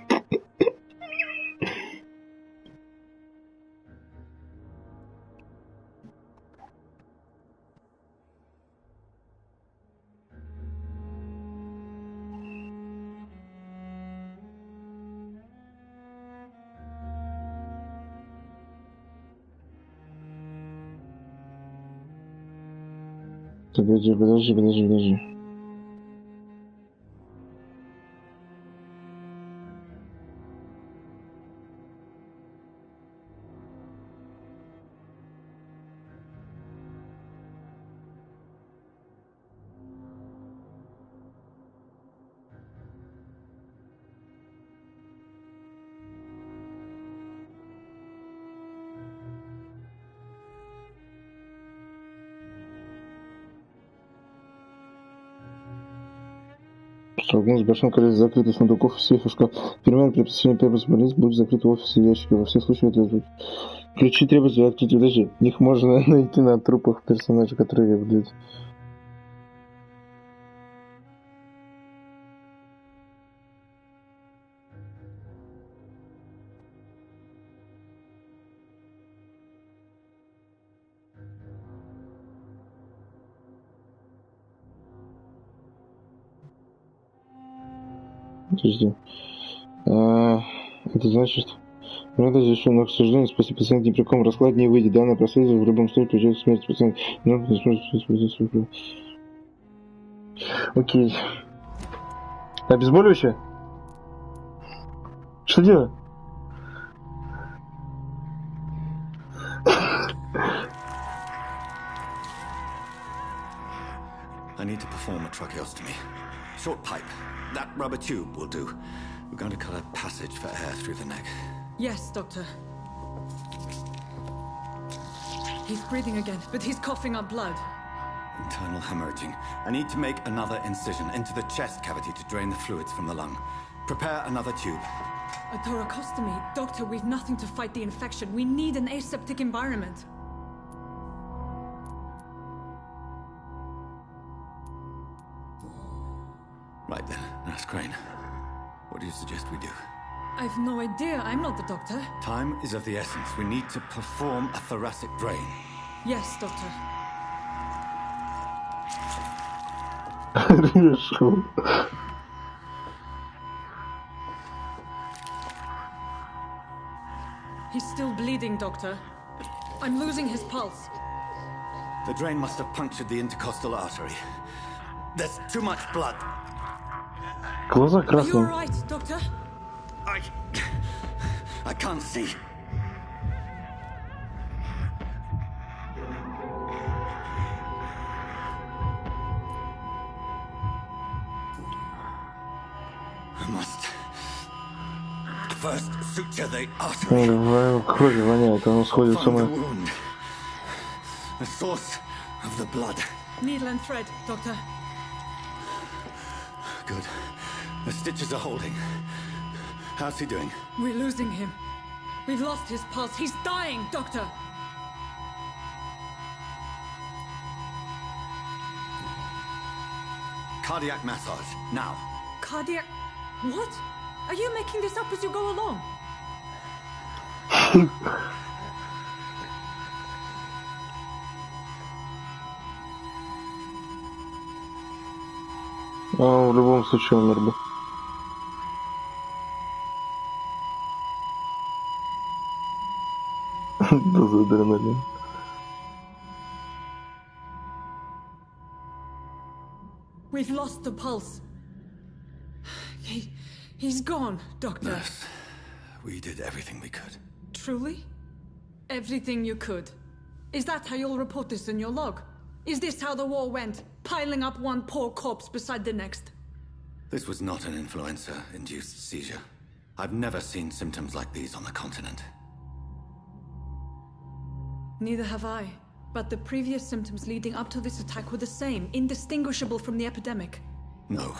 Подожди. Столкнулся с большим количеством закрытых сундуков и сейфов. Пример при посещении первого больниц будет закрыт в офисе ящики. Во всех случаях это ключи требуется открыть. Подожди, их можно найти на трупах персонажей, которые выглядят. Подожди. Это значит, что... Надо здесь, но, к сожалению, спасибо пациент ни при каком раскладе не выйдет. Данное проследование в любом случае придет к смерти пациента. Окей. Обезболивающее? Что делать? I need to perform a tracheostomy. Short pipe. That rubber tube will do. We're going to cut a passage for air through the neck. Yes, Doctor. He's breathing again, but he's coughing up blood. Internal hemorrhaging. I need to make another incision into the chest cavity to drain the fluids from the lung. Prepare another tube. A thoracostomy? Doctor, we've nothing to fight the infection. We need an aseptic environment. Right then, Nurse Crane. What do you suggest we do? I've no idea. I'm not the doctor. Time is of the essence. We need to perform a thoracic drain. Yes, Doctor. He's still bleeding, Doctor. I'm losing his pulse. The drain must have punctured the intercostal artery. There's too much blood. Глаза Are you красные. alright, Doctor? I can't see. I must first suture the artery. Кровью воняет, оно сходит с Find the ума. wound. The source of the blood. Needle and thread, Doctor. Good. The stitches are holding. How's he doing? We're losing him. We've lost his pulse. He's dying, Doctor. Cardiac massage, now. Cardiac... What? Are you making this up as you go along? В любом случае умер бы. Доза адреналина. We've lost the pulse. He's gone, Doctor. Nurse, we did everything we could. Truly? Everything you could. Is that how you'll report this in your log? Is this how the war went? Piling up one poor corpse beside the next? This was not an influenza-induced seizure. I've never seen symptoms like these on the continent. Neither have I. But the previous symptoms leading up to this attack were the same, indistinguishable from the epidemic. No.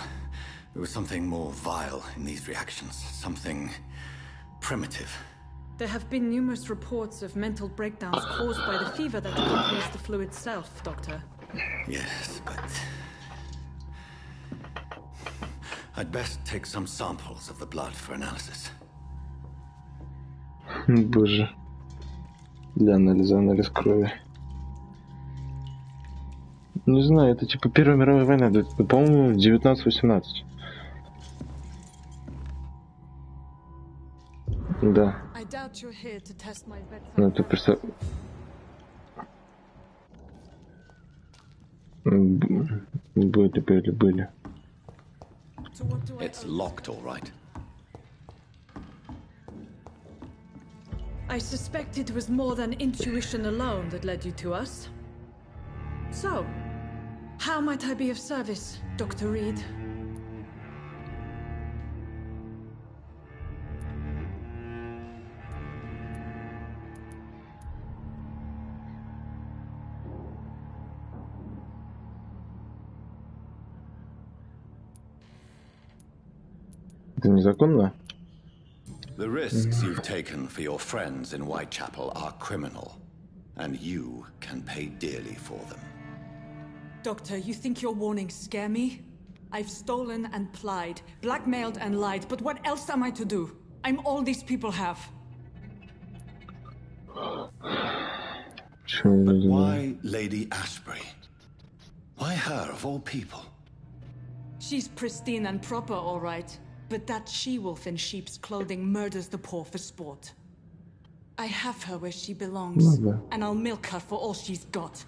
There was something more vile in these reactions. Something primitive. There have been numerous reports of mental breakdowns caused by the fever that accompanies the flu itself, Doctor. Yes, but... I'd best take some samples of the blood for analysis. Боже. Для анализа, анализ крови. Не знаю, это типа Первая мировая война, это, по-моему, 19-18. Да. Ну, это представь... Были. It's locked, all right. I suspect it was more than intuition alone that led you to us. So, how might I be of service, Dr. Reed? Это незаконно? The risks you've taken for your friends in Whitechapel are criminal, and you can pay dearly for them. Doctor, you think your warnings scare me? I've stolen and plied, blackmailed and lied, but what else am I to do? I'm all these people have. But why Lady Ashbury? Why her of all people? She's pristine and proper, all right. But that she-wolf in sheep's clothing murders the poor for sport. I have her where she belongs, and I'll milk her for all she's got.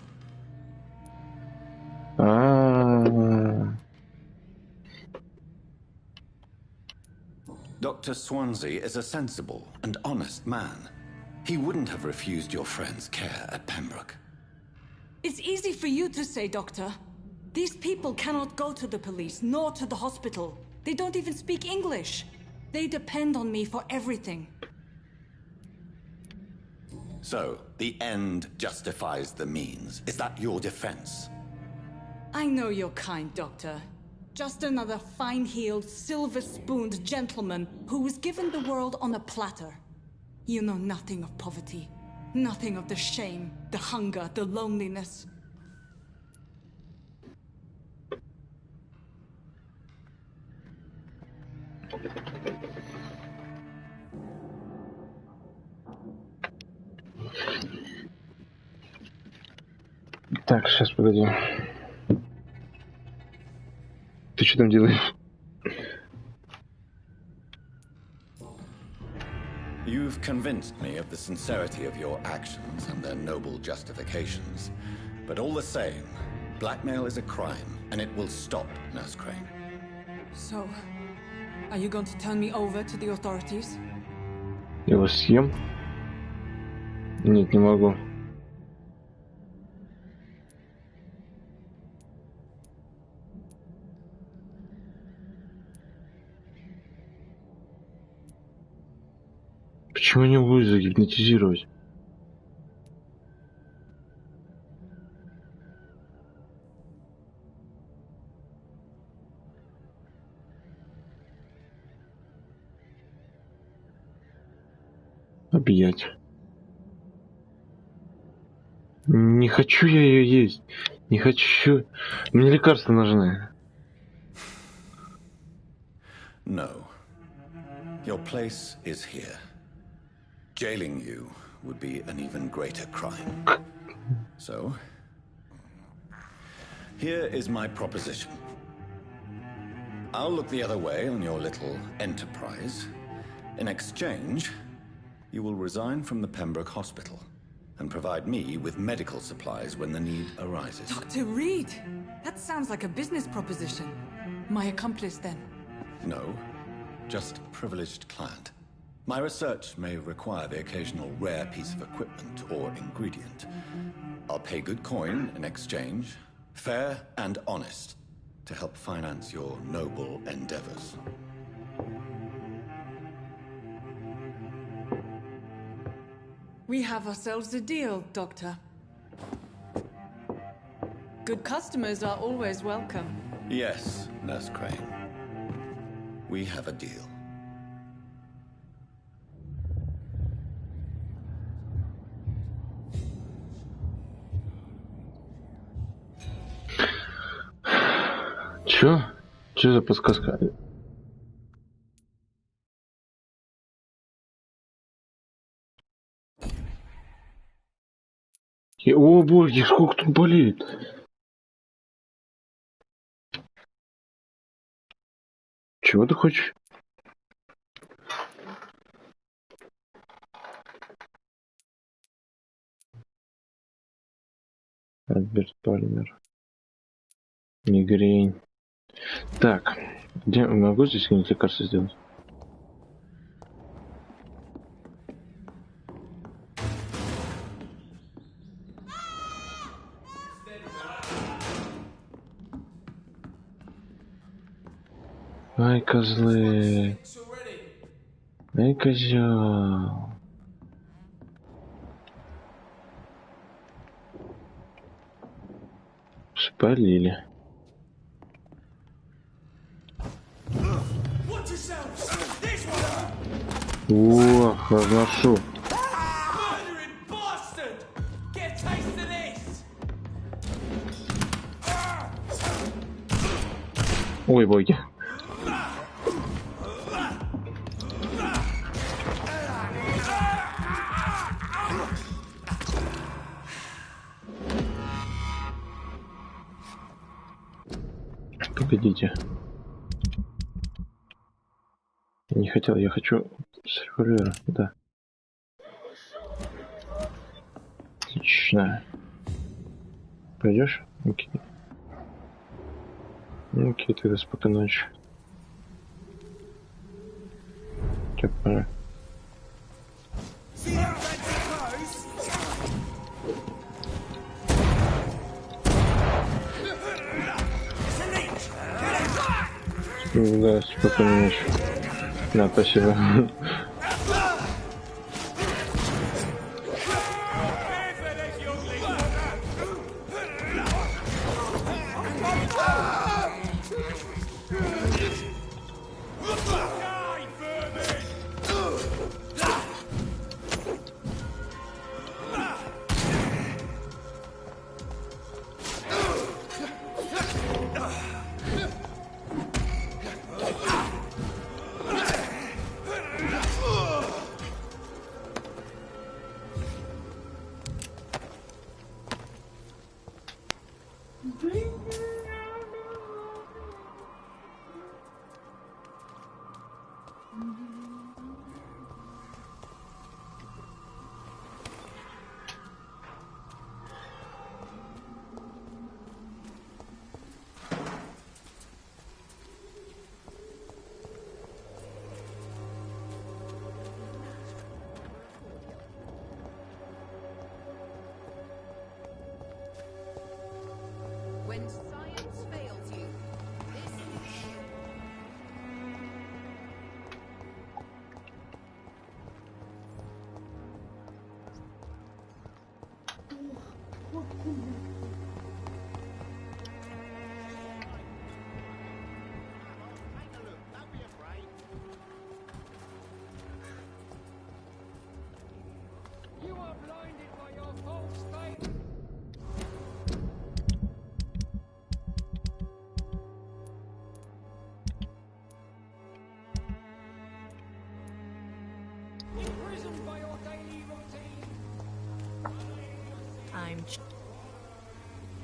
Dr. Swansea is a sensible and honest man. He wouldn't have refused your friend's care at Pembroke. It's easy for you to say, Doctor. These people cannot go to the police, nor to the hospital. They don't even speak English. They depend on me for everything. So, the end justifies the means. Is that your defense? I know you're kind, Doctor. Just another fine-heeled, silver-spooned gentleman who was given the world on a platter. You know nothing of poverty. Nothing of the shame, the hunger, the loneliness. Так, сейчас, погоди. Ты что там делаешь? You've convinced me of the sincerity of your actions and their noble justifications. But all the same, blackmail is a crime, and it will stop, Nurse Crane. So, are you going to turn me over to the authorities? Я его съем? Нет, не могу. Почему не будешь загипнотизировать? Объять. Не хочу я ее есть. Не хочу. Мне лекарства нужны. No. Your place is here. Jailing you would be an even greater crime. So, here is my proposition. I'll look the other way on your little enterprise. In exchange, you will resign from the Pembroke Hospital and provide me with medical supplies when the need arises. Dr. Reed! That sounds like a business proposition. My accomplice, then? No, just privileged client. My research may require the occasional rare piece of equipment or ingredient. I'll pay good coin in exchange, fair and honest, to help finance your noble endeavors. We have ourselves a deal, Doctor. Good customers are always welcome. Yes, Nurse Crane. We have a deal. Чё? Чё за подсказка? О, боги, сколько тут болит. Чего ты хочешь? Альберт Пальмер. Мигрень. Так, где могу здесь какие-нибудь лекарства сделать? Ай, козлы. Ай, козел. Спалили. О, разношу. Ой, боги. Погодите. Я не хотел, я хочу с револьвера, да. Отлично. Пойдешь? Окей. Окей, тогда спокойной ночи. Так, пора. Да, спокойной ночи. Да, спасибо. When science fails you, this You are blinded by your false faith. Imprisoned by your daily routine. I'm...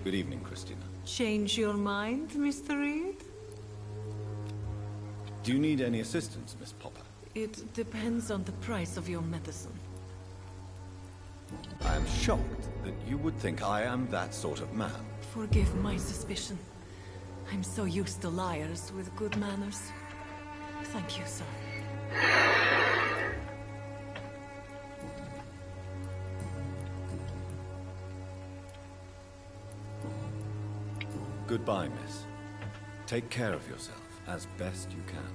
Good evening, Christina. Change your mind, Mr. Reed? Do you need any assistance, Miss Popper? It depends on the price of your medicine. I am shocked that you would think I am that sort of man. Forgive my suspicion. I'm so used to liars with good manners. Thank you, sir. Goodbye, miss. Take care of yourself as best you can.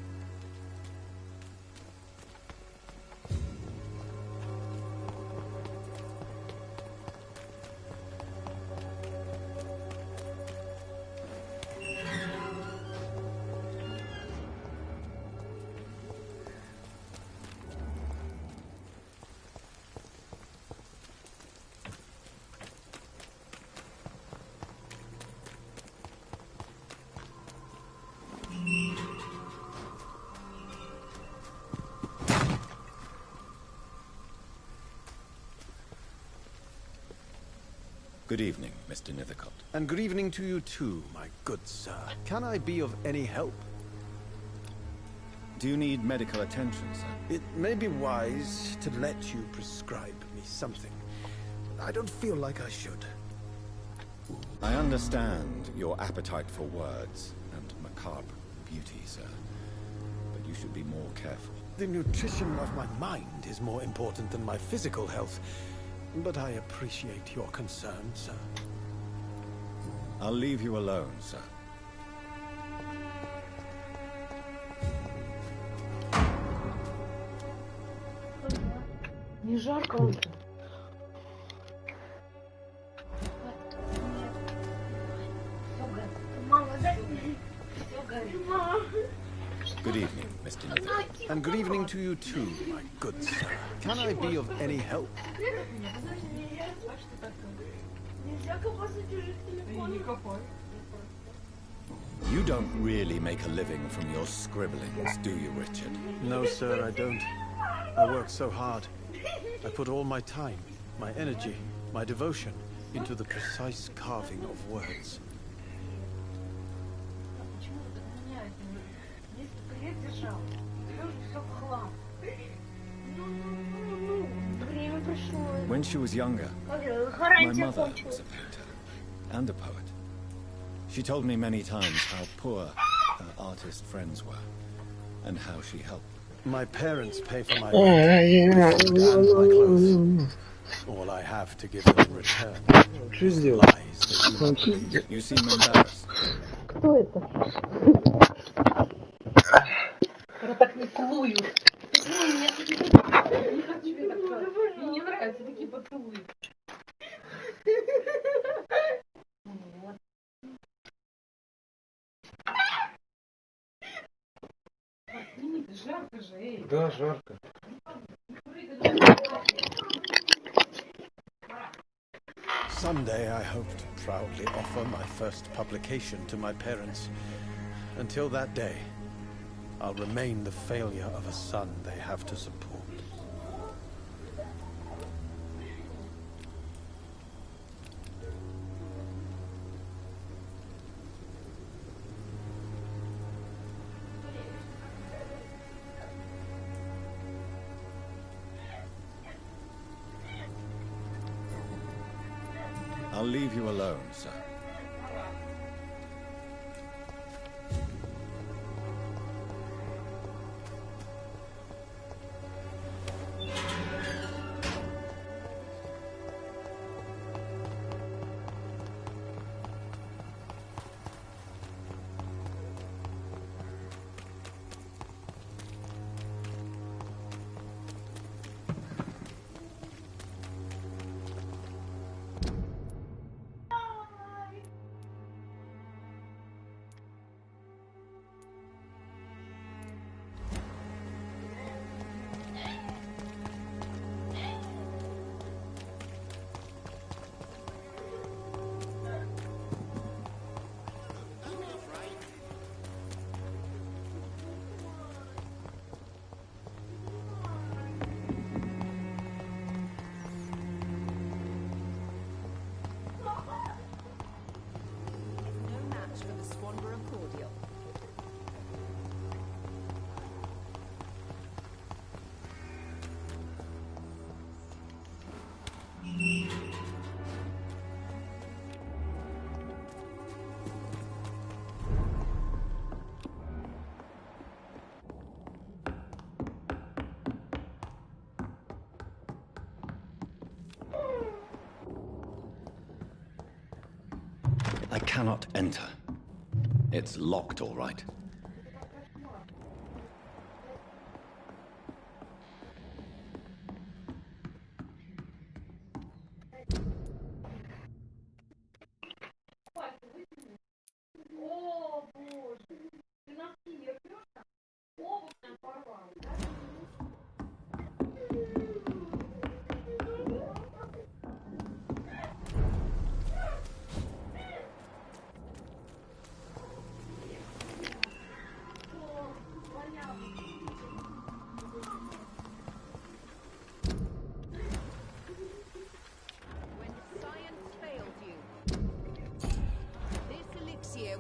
Good evening, Mr. Nithercott. And good evening to you too, my good sir. Can I be of any help? Do you need medical attention, sir? It may be wise to let you prescribe me something. I don't feel like I should. I understand your appetite for words and macabre beauty, sir. But you should be more careful. The nutrition of my mind is more important than my physical health. But I appreciate your concern, sir. I'll leave you alone, sir. Не жарко. Good Good evening, Mr. Nether. And good evening to you too, my good sir. Can I be of any help? You don't really make a living from your scribblings, do you, Richard? No, sir, I don't. I work so hard. I put all my time, my energy, my devotion into the precise carving of words. When she was younger, my mother was a painter and a poet. She told me many times how poor her artist friends were and how she helped. My parents pay for my rent, food and my clothes. All I have to give them in return is the lies they do not believe. You seem embarrassed. Кто это? Это так не целуют. Нет, не хочу я так делать. Мне не нравятся такие поцелуи. Вот. Жарко же, эй. Да, жарко. Someday I hope to proudly offer my first publication to my parents. Until that day, I'll remain the failure of a son they have to support. I'll leave you alone, sir. I cannot enter. It's locked, all right.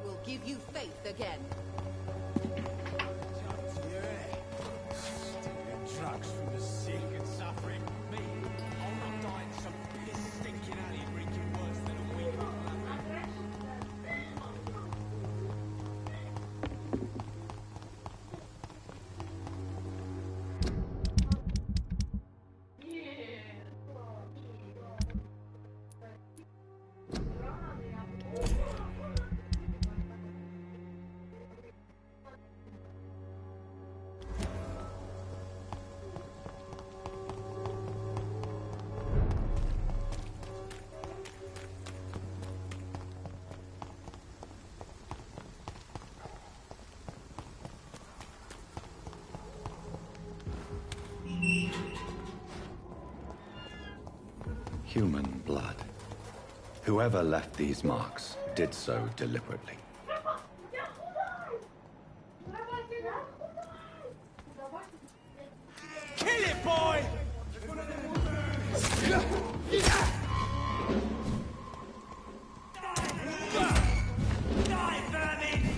Will give you faith again. Stealing drugs from the sick and suffering. Me, I'll not die in some piss stinking alley reeking worse than a week old. Human blood. Whoever left these marks did so deliberately. Kill it, boy! Die, vermin!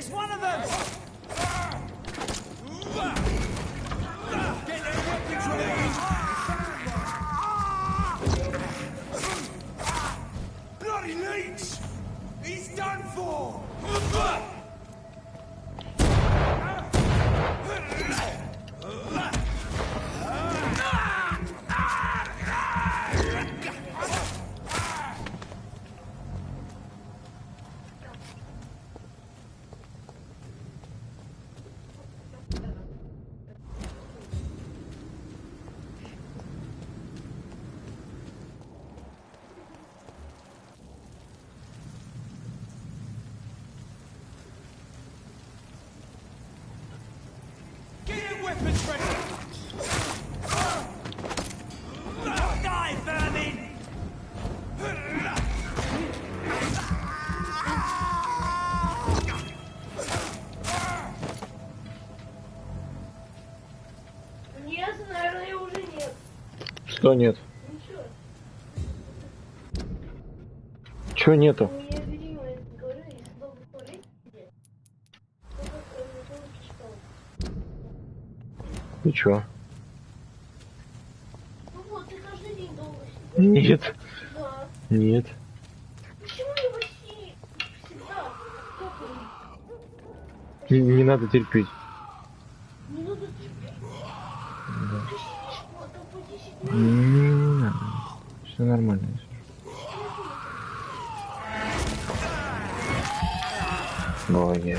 It's one of them! Get their weapons ready! Bloody leech! He's done for! Weapons ready! Die, vermin! Нет, наверное, уже нет. Что нет? Ничего. Чего нету? У меня видимо, говорю, если долго в туалете сидеть, то читал. И чё? Ну вот, ты каждый день долго сидишь. Нет. Да. Нет. Почему не почти всегда? Как Не надо терпеть. не надо терпеть? Да. Ты сидишь вот так по 10 минут. Не надо. Все нормально. Ой.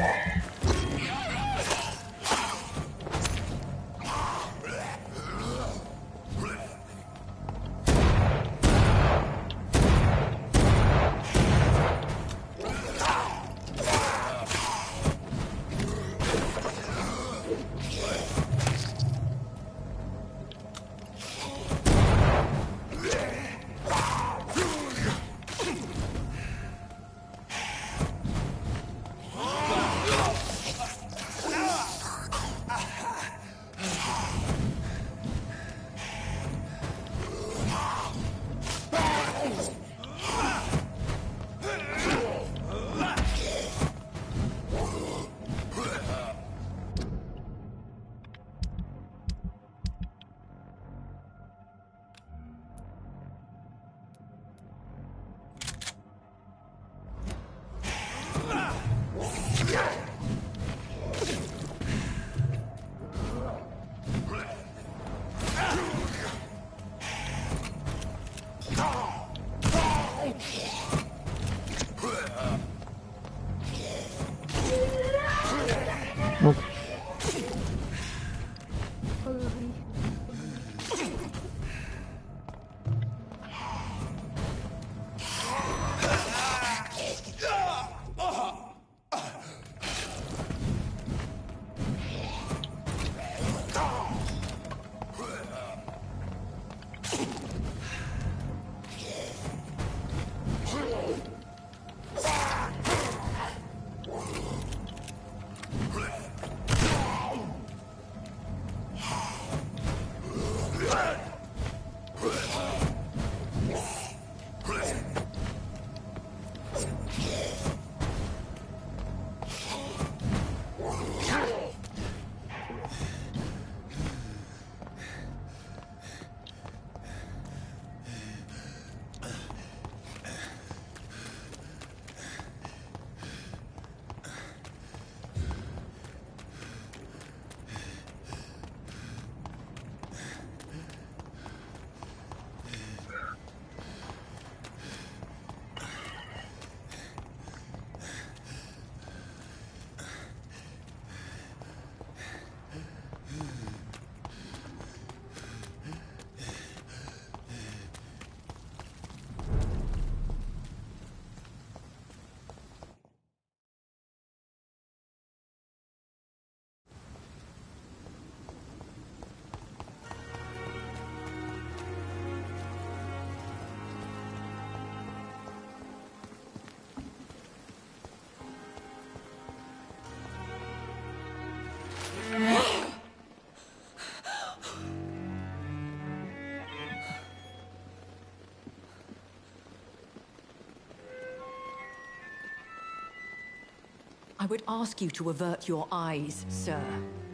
I would ask you to avert your eyes, sir.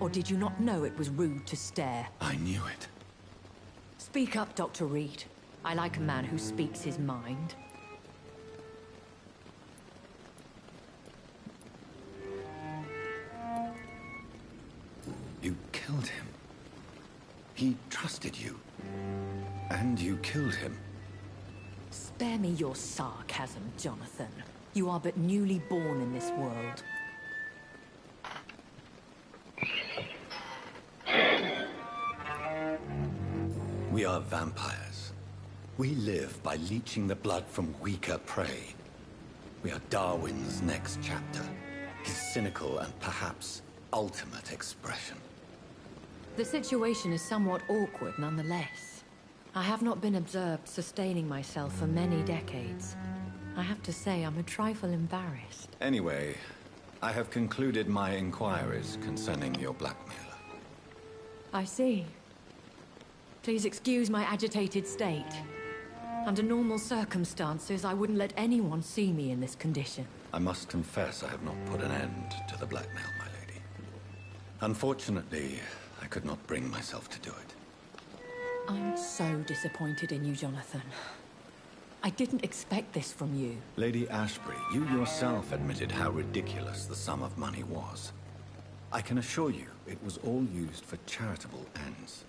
Or did you not know it was rude to stare? I knew it. Speak up, Dr. Reed. I like a man who speaks his mind. You killed him. He trusted you. And you killed him. Spare me your sarcasm, Jonathan. You are but newly born in this world. We are vampires. We live by leeching the blood from weaker prey. We are Darwin's next chapter. His cynical and perhaps ultimate expression. The situation is somewhat awkward nonetheless. I have not been observed sustaining myself for many decades. I have to say I'm a trifle embarrassed. Anyway, I have concluded my inquiries concerning your blackmailer. I see. Please excuse my agitated state. Under normal circumstances, I wouldn't let anyone see me in this condition. I must confess I have not put an end to the blackmail, my lady. Unfortunately, I could not bring myself to do it. I'm so disappointed in you, Jonathan. I didn't expect this from you. Lady Ashbury, you yourself admitted how ridiculous the sum of money was. I can assure you, it was all used for charitable ends.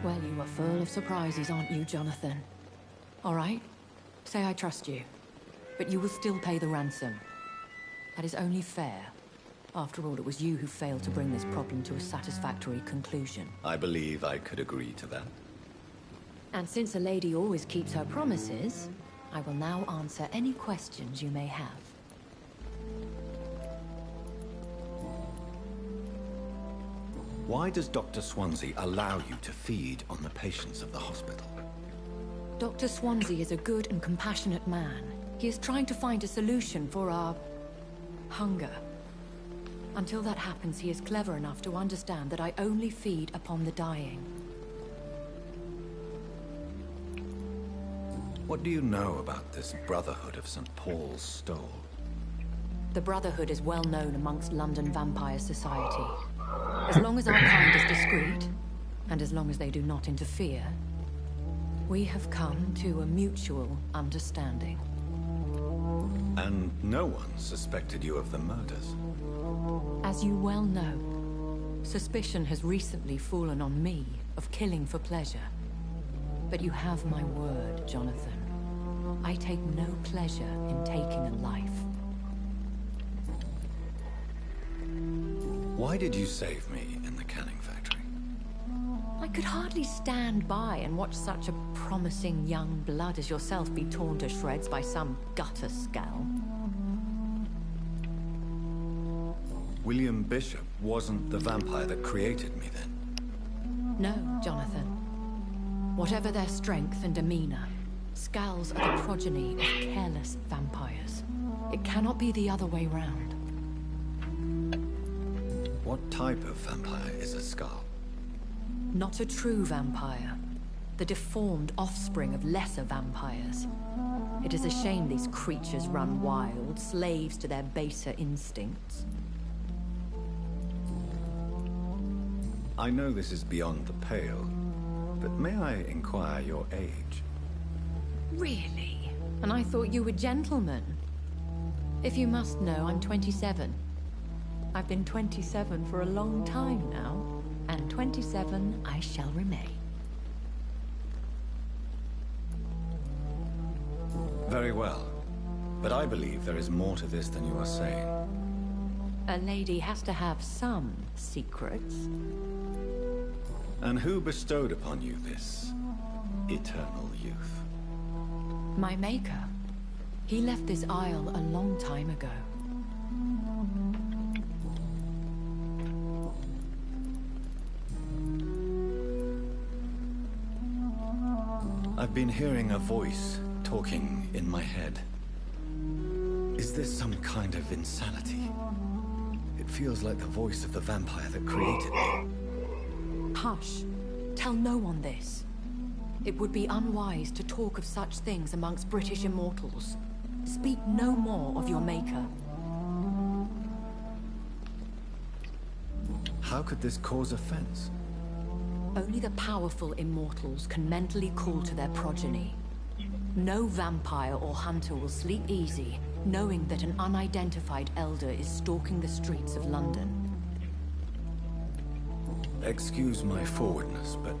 Well, you are full of surprises, aren't you, Jonathan? All right, say I trust you, but you will still pay the ransom. That is only fair. After all, it was you who failed to bring this problem to a satisfactory conclusion. I believe I could agree to that. And since a lady always keeps her promises, I will now answer any questions you may have. Why does Dr. Swansea allow you to feed on the patients of the hospital? Dr. Swansea is a good and compassionate man. He is trying to find a solution for our hunger. Until that happens, he is clever enough to understand that I only feed upon the dying. What do you know about this Brotherhood of St. Paul's Stole? The Brotherhood is well known amongst London Vampire Society. As long as our kind is discreet, and as long as they do not interfere, we have come to a mutual understanding. And no one suspected you of the murders? As you well know, suspicion has recently fallen on me of killing for pleasure. But you have my word, Jonathan. I take no pleasure in taking a life. Why did you save me in the canning factory? I could hardly stand by and watch such a promising young blood as yourself be torn to shreds by some gutter scowl. William Bishop wasn't the vampire that created me then? No, Jonathan. Whatever their strength and demeanor, Scowls are the progeny of careless vampires. It cannot be the other way round. What type of vampire is a Skull? Not a true vampire. The deformed offspring of lesser vampires. It is a shame these creatures run wild, slaves to their baser instincts. I know this is beyond the pale, but may I inquire your age? Really? And I thought you were gentlemen. If you must know, I'm 27. I've been 27 for a long time now, and 27 I shall remain. Very well, but I believe there is more to this than you are saying. A lady has to have some secrets. And who bestowed upon you this eternal youth? My maker. He left this isle a long time ago. I've been hearing a voice talking in my head. Is this some kind of insanity? It feels like the voice of the vampire that created me. Hush. Tell no one this. It would be unwise to talk of such things amongst British immortals. Speak no more of your maker. How could this cause offense? Only the powerful immortals can mentally call to their progeny. No vampire or hunter will sleep easy, knowing that an unidentified elder is stalking the streets of London. Excuse my forwardness, but...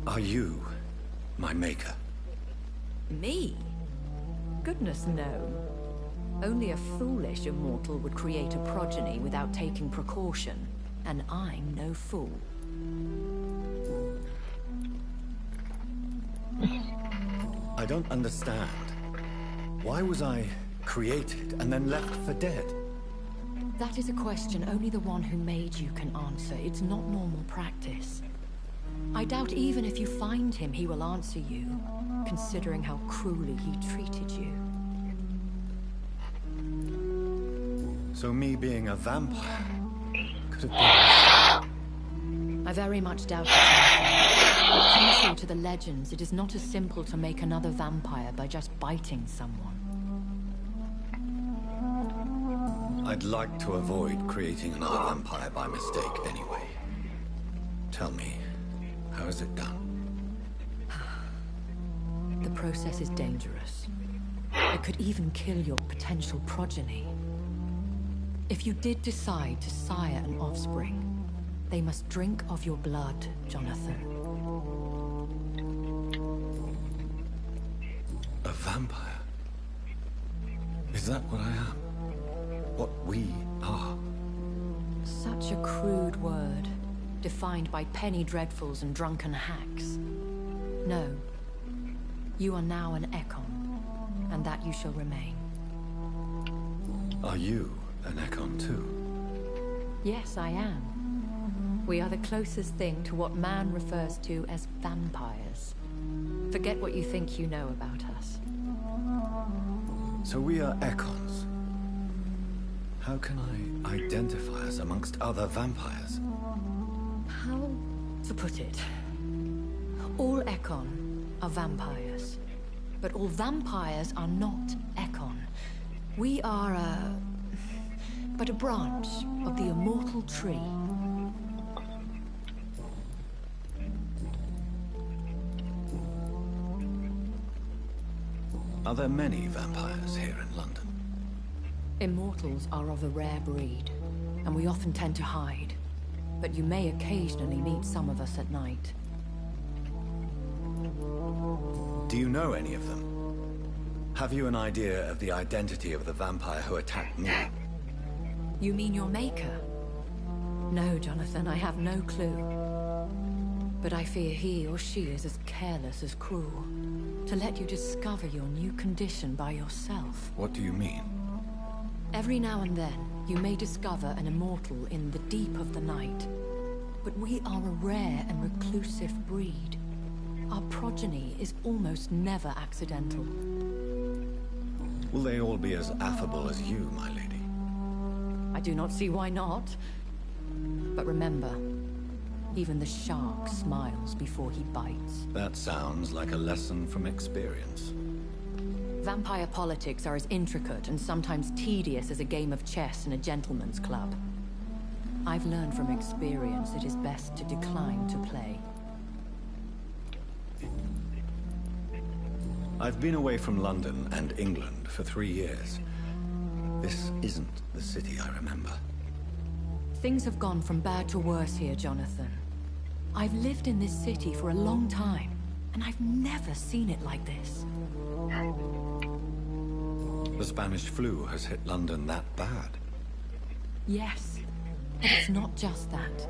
are you my maker? Me? Goodness no. Only a foolish immortal would create a progeny without taking precaution, and I'm no fool. I don't understand. Why was I created and then left for dead? That is a question only the one who made you can answer. It's not normal practice. I doubt even if you find him, he will answer you, considering how cruelly he treated you. So me being a vampire could have been... I very much doubt it. Contrary to the legends, it is not as simple to make another vampire by just biting someone. I'd like to avoid creating another vampire by mistake anyway. Tell me, how is it done? The process is dangerous. It could even kill your potential progeny. If you did decide to sire an offspring, they must drink of your blood, Jonathan. A vampire? Is that what I am? What we are? Such a crude word, defined by penny dreadfuls and drunken hacks. No. You are now an Ekon, and that you shall remain. Are you an Ekon too? Yes, I am. We are the closest thing to what man refers to as vampires. Forget what you think you know about us. So we are Ekons. How can I identify us amongst other vampires? How to put it? All Ekon are vampires. But all vampires are not Ekon. We are but a branch of the immortal tree. Are there many vampires here in London? Immortals are of a rare breed, and we often tend to hide. But you may occasionally meet some of us at night. Do you know any of them? Have you an idea of the identity of the vampire who attacked me? You mean your maker? No, Jonathan, I have no clue. But I fear he or she is as careless as cruel. To let you discover your new condition by yourself. What do you mean? Every now and then, you may discover an immortal in the deep of the night. But we are a rare and reclusive breed. Our progeny is almost never accidental. Will they all be as affable as you, my lady? I do not see why not. But remember, even the shark smiles before he bites. That sounds like a lesson from experience. Vampire politics are as intricate and sometimes tedious as a game of chess in a gentleman's club. I've learned from experience it is best to decline to play. I've been away from London and England for 3 years. This isn't the city I remember. Things have gone from bad to worse here, Jonathan. I've lived in this city for a long time, and I've never seen it like this. The Spanish flu has hit London that bad. Yes, but it's not just that.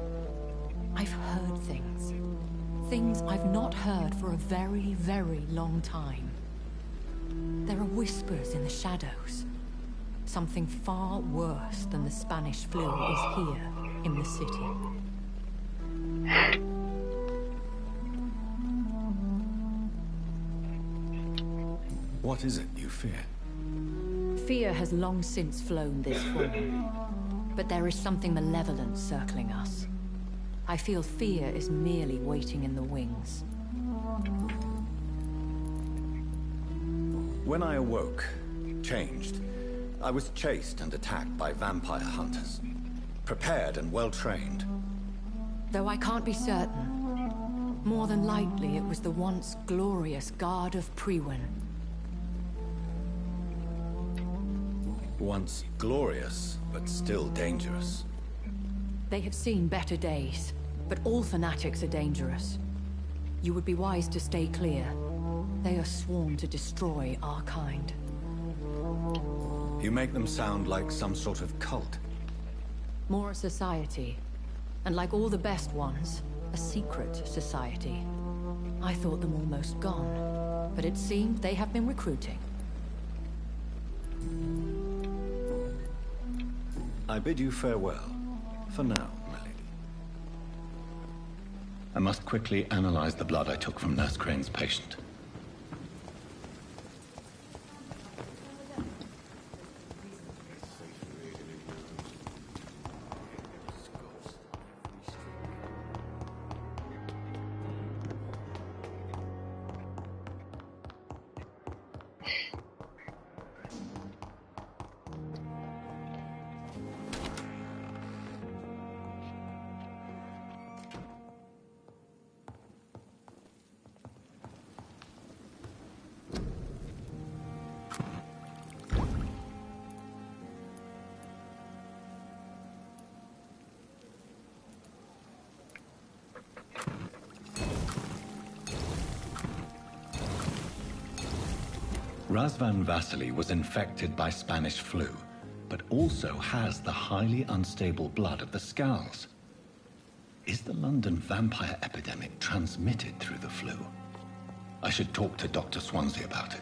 I've heard things. Things I've not heard for a very, very long time. There are whispers in the shadows. Something far worse than the Spanish flu is here in the city. What is it you fear? Fear has long since flown this form. But there is something malevolent circling us. I feel fear is merely waiting in the wings. When I awoke, changed, I was chased and attacked by vampire hunters. prepared and well-trained. Though I can't be certain. More than likely, it was the once glorious Guard of Priwen. Once glorious, but still dangerous. They have seen better days, but all fanatics are dangerous. You would be wise to stay clear. They are sworn to destroy our kind. You make them sound like some sort of cult. More a society. And like all the best ones, a secret society. I thought them almost gone, but it seemed they have been recruiting. I bid you farewell. For now, my lady. I must quickly analyze the blood I took from Nurse Crane's patient. Razvan Vasily was infected by Spanish flu, but also has the highly unstable blood of the Scowls. Is the London vampire epidemic transmitted through the flu? I should talk to Dr. Swansea about it.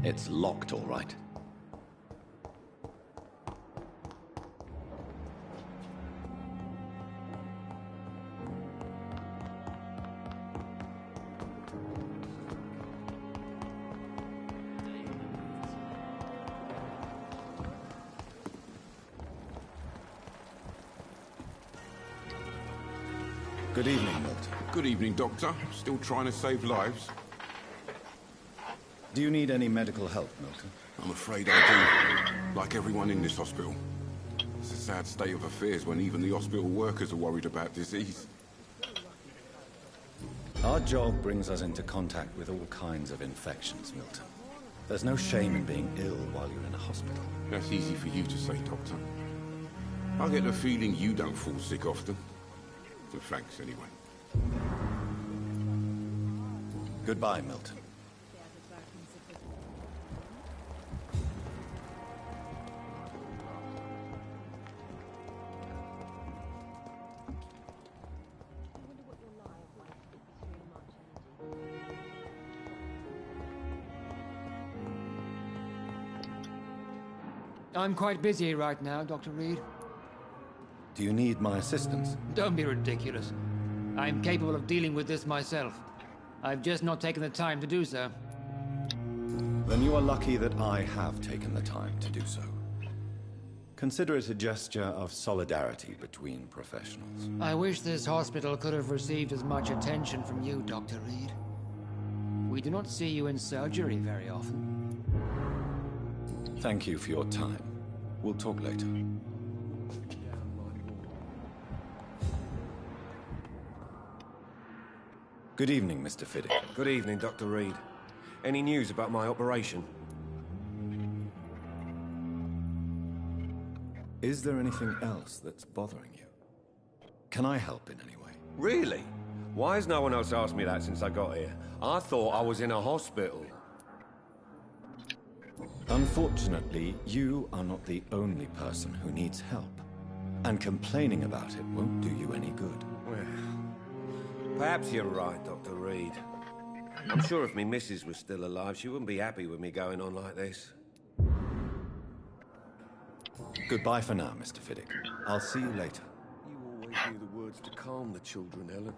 It's locked, all right. Good evening, Milton. Good evening, Doctor. Still trying to save lives? Do you need any medical help, Milton? I'm afraid I do. Like everyone in this hospital. It's a sad state of affairs when even the hospital workers are worried about disease. Our job brings us into contact with all kinds of infections, Milton. There's no shame in being ill while you're in a hospital. That's easy for you to say, Doctor. I get the feeling you don't fall sick often. So thanks, anyway. Goodbye, Milton. I'm quite busy right now, Dr. Reed. Do you need my assistance? Don't be ridiculous. I'm capable of dealing with this myself. I've just not taken the time to do so. Then you are lucky that I have taken the time to do so. Consider it a gesture of solidarity between professionals. I wish this hospital could have received as much attention from you, Dr. Reed. We do not see you in surgery very often. Thank you for your time. We'll talk later. Good evening, Mr. Fiddick. Good evening, Dr. Reed. Any news about my operation? Is there anything else that's bothering you? Can I help in any way? Really? Why has no one else asked me that since I got here? I thought I was in a hospital. Unfortunately, you are not the only person who needs help. And complaining about it won't do you any good. Well, perhaps you're right, Dr. Reed. I'm sure if me missus was still alive, she wouldn't be happy with me going on like this. Goodbye for now, Mr. Fiddick. I'll see you later. You always knew the words to calm the children, Ellen.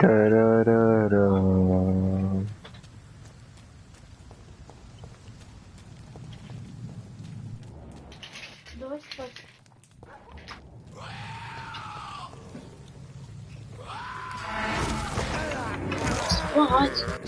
Та-ра-ра-ра. Давай спать. Спать.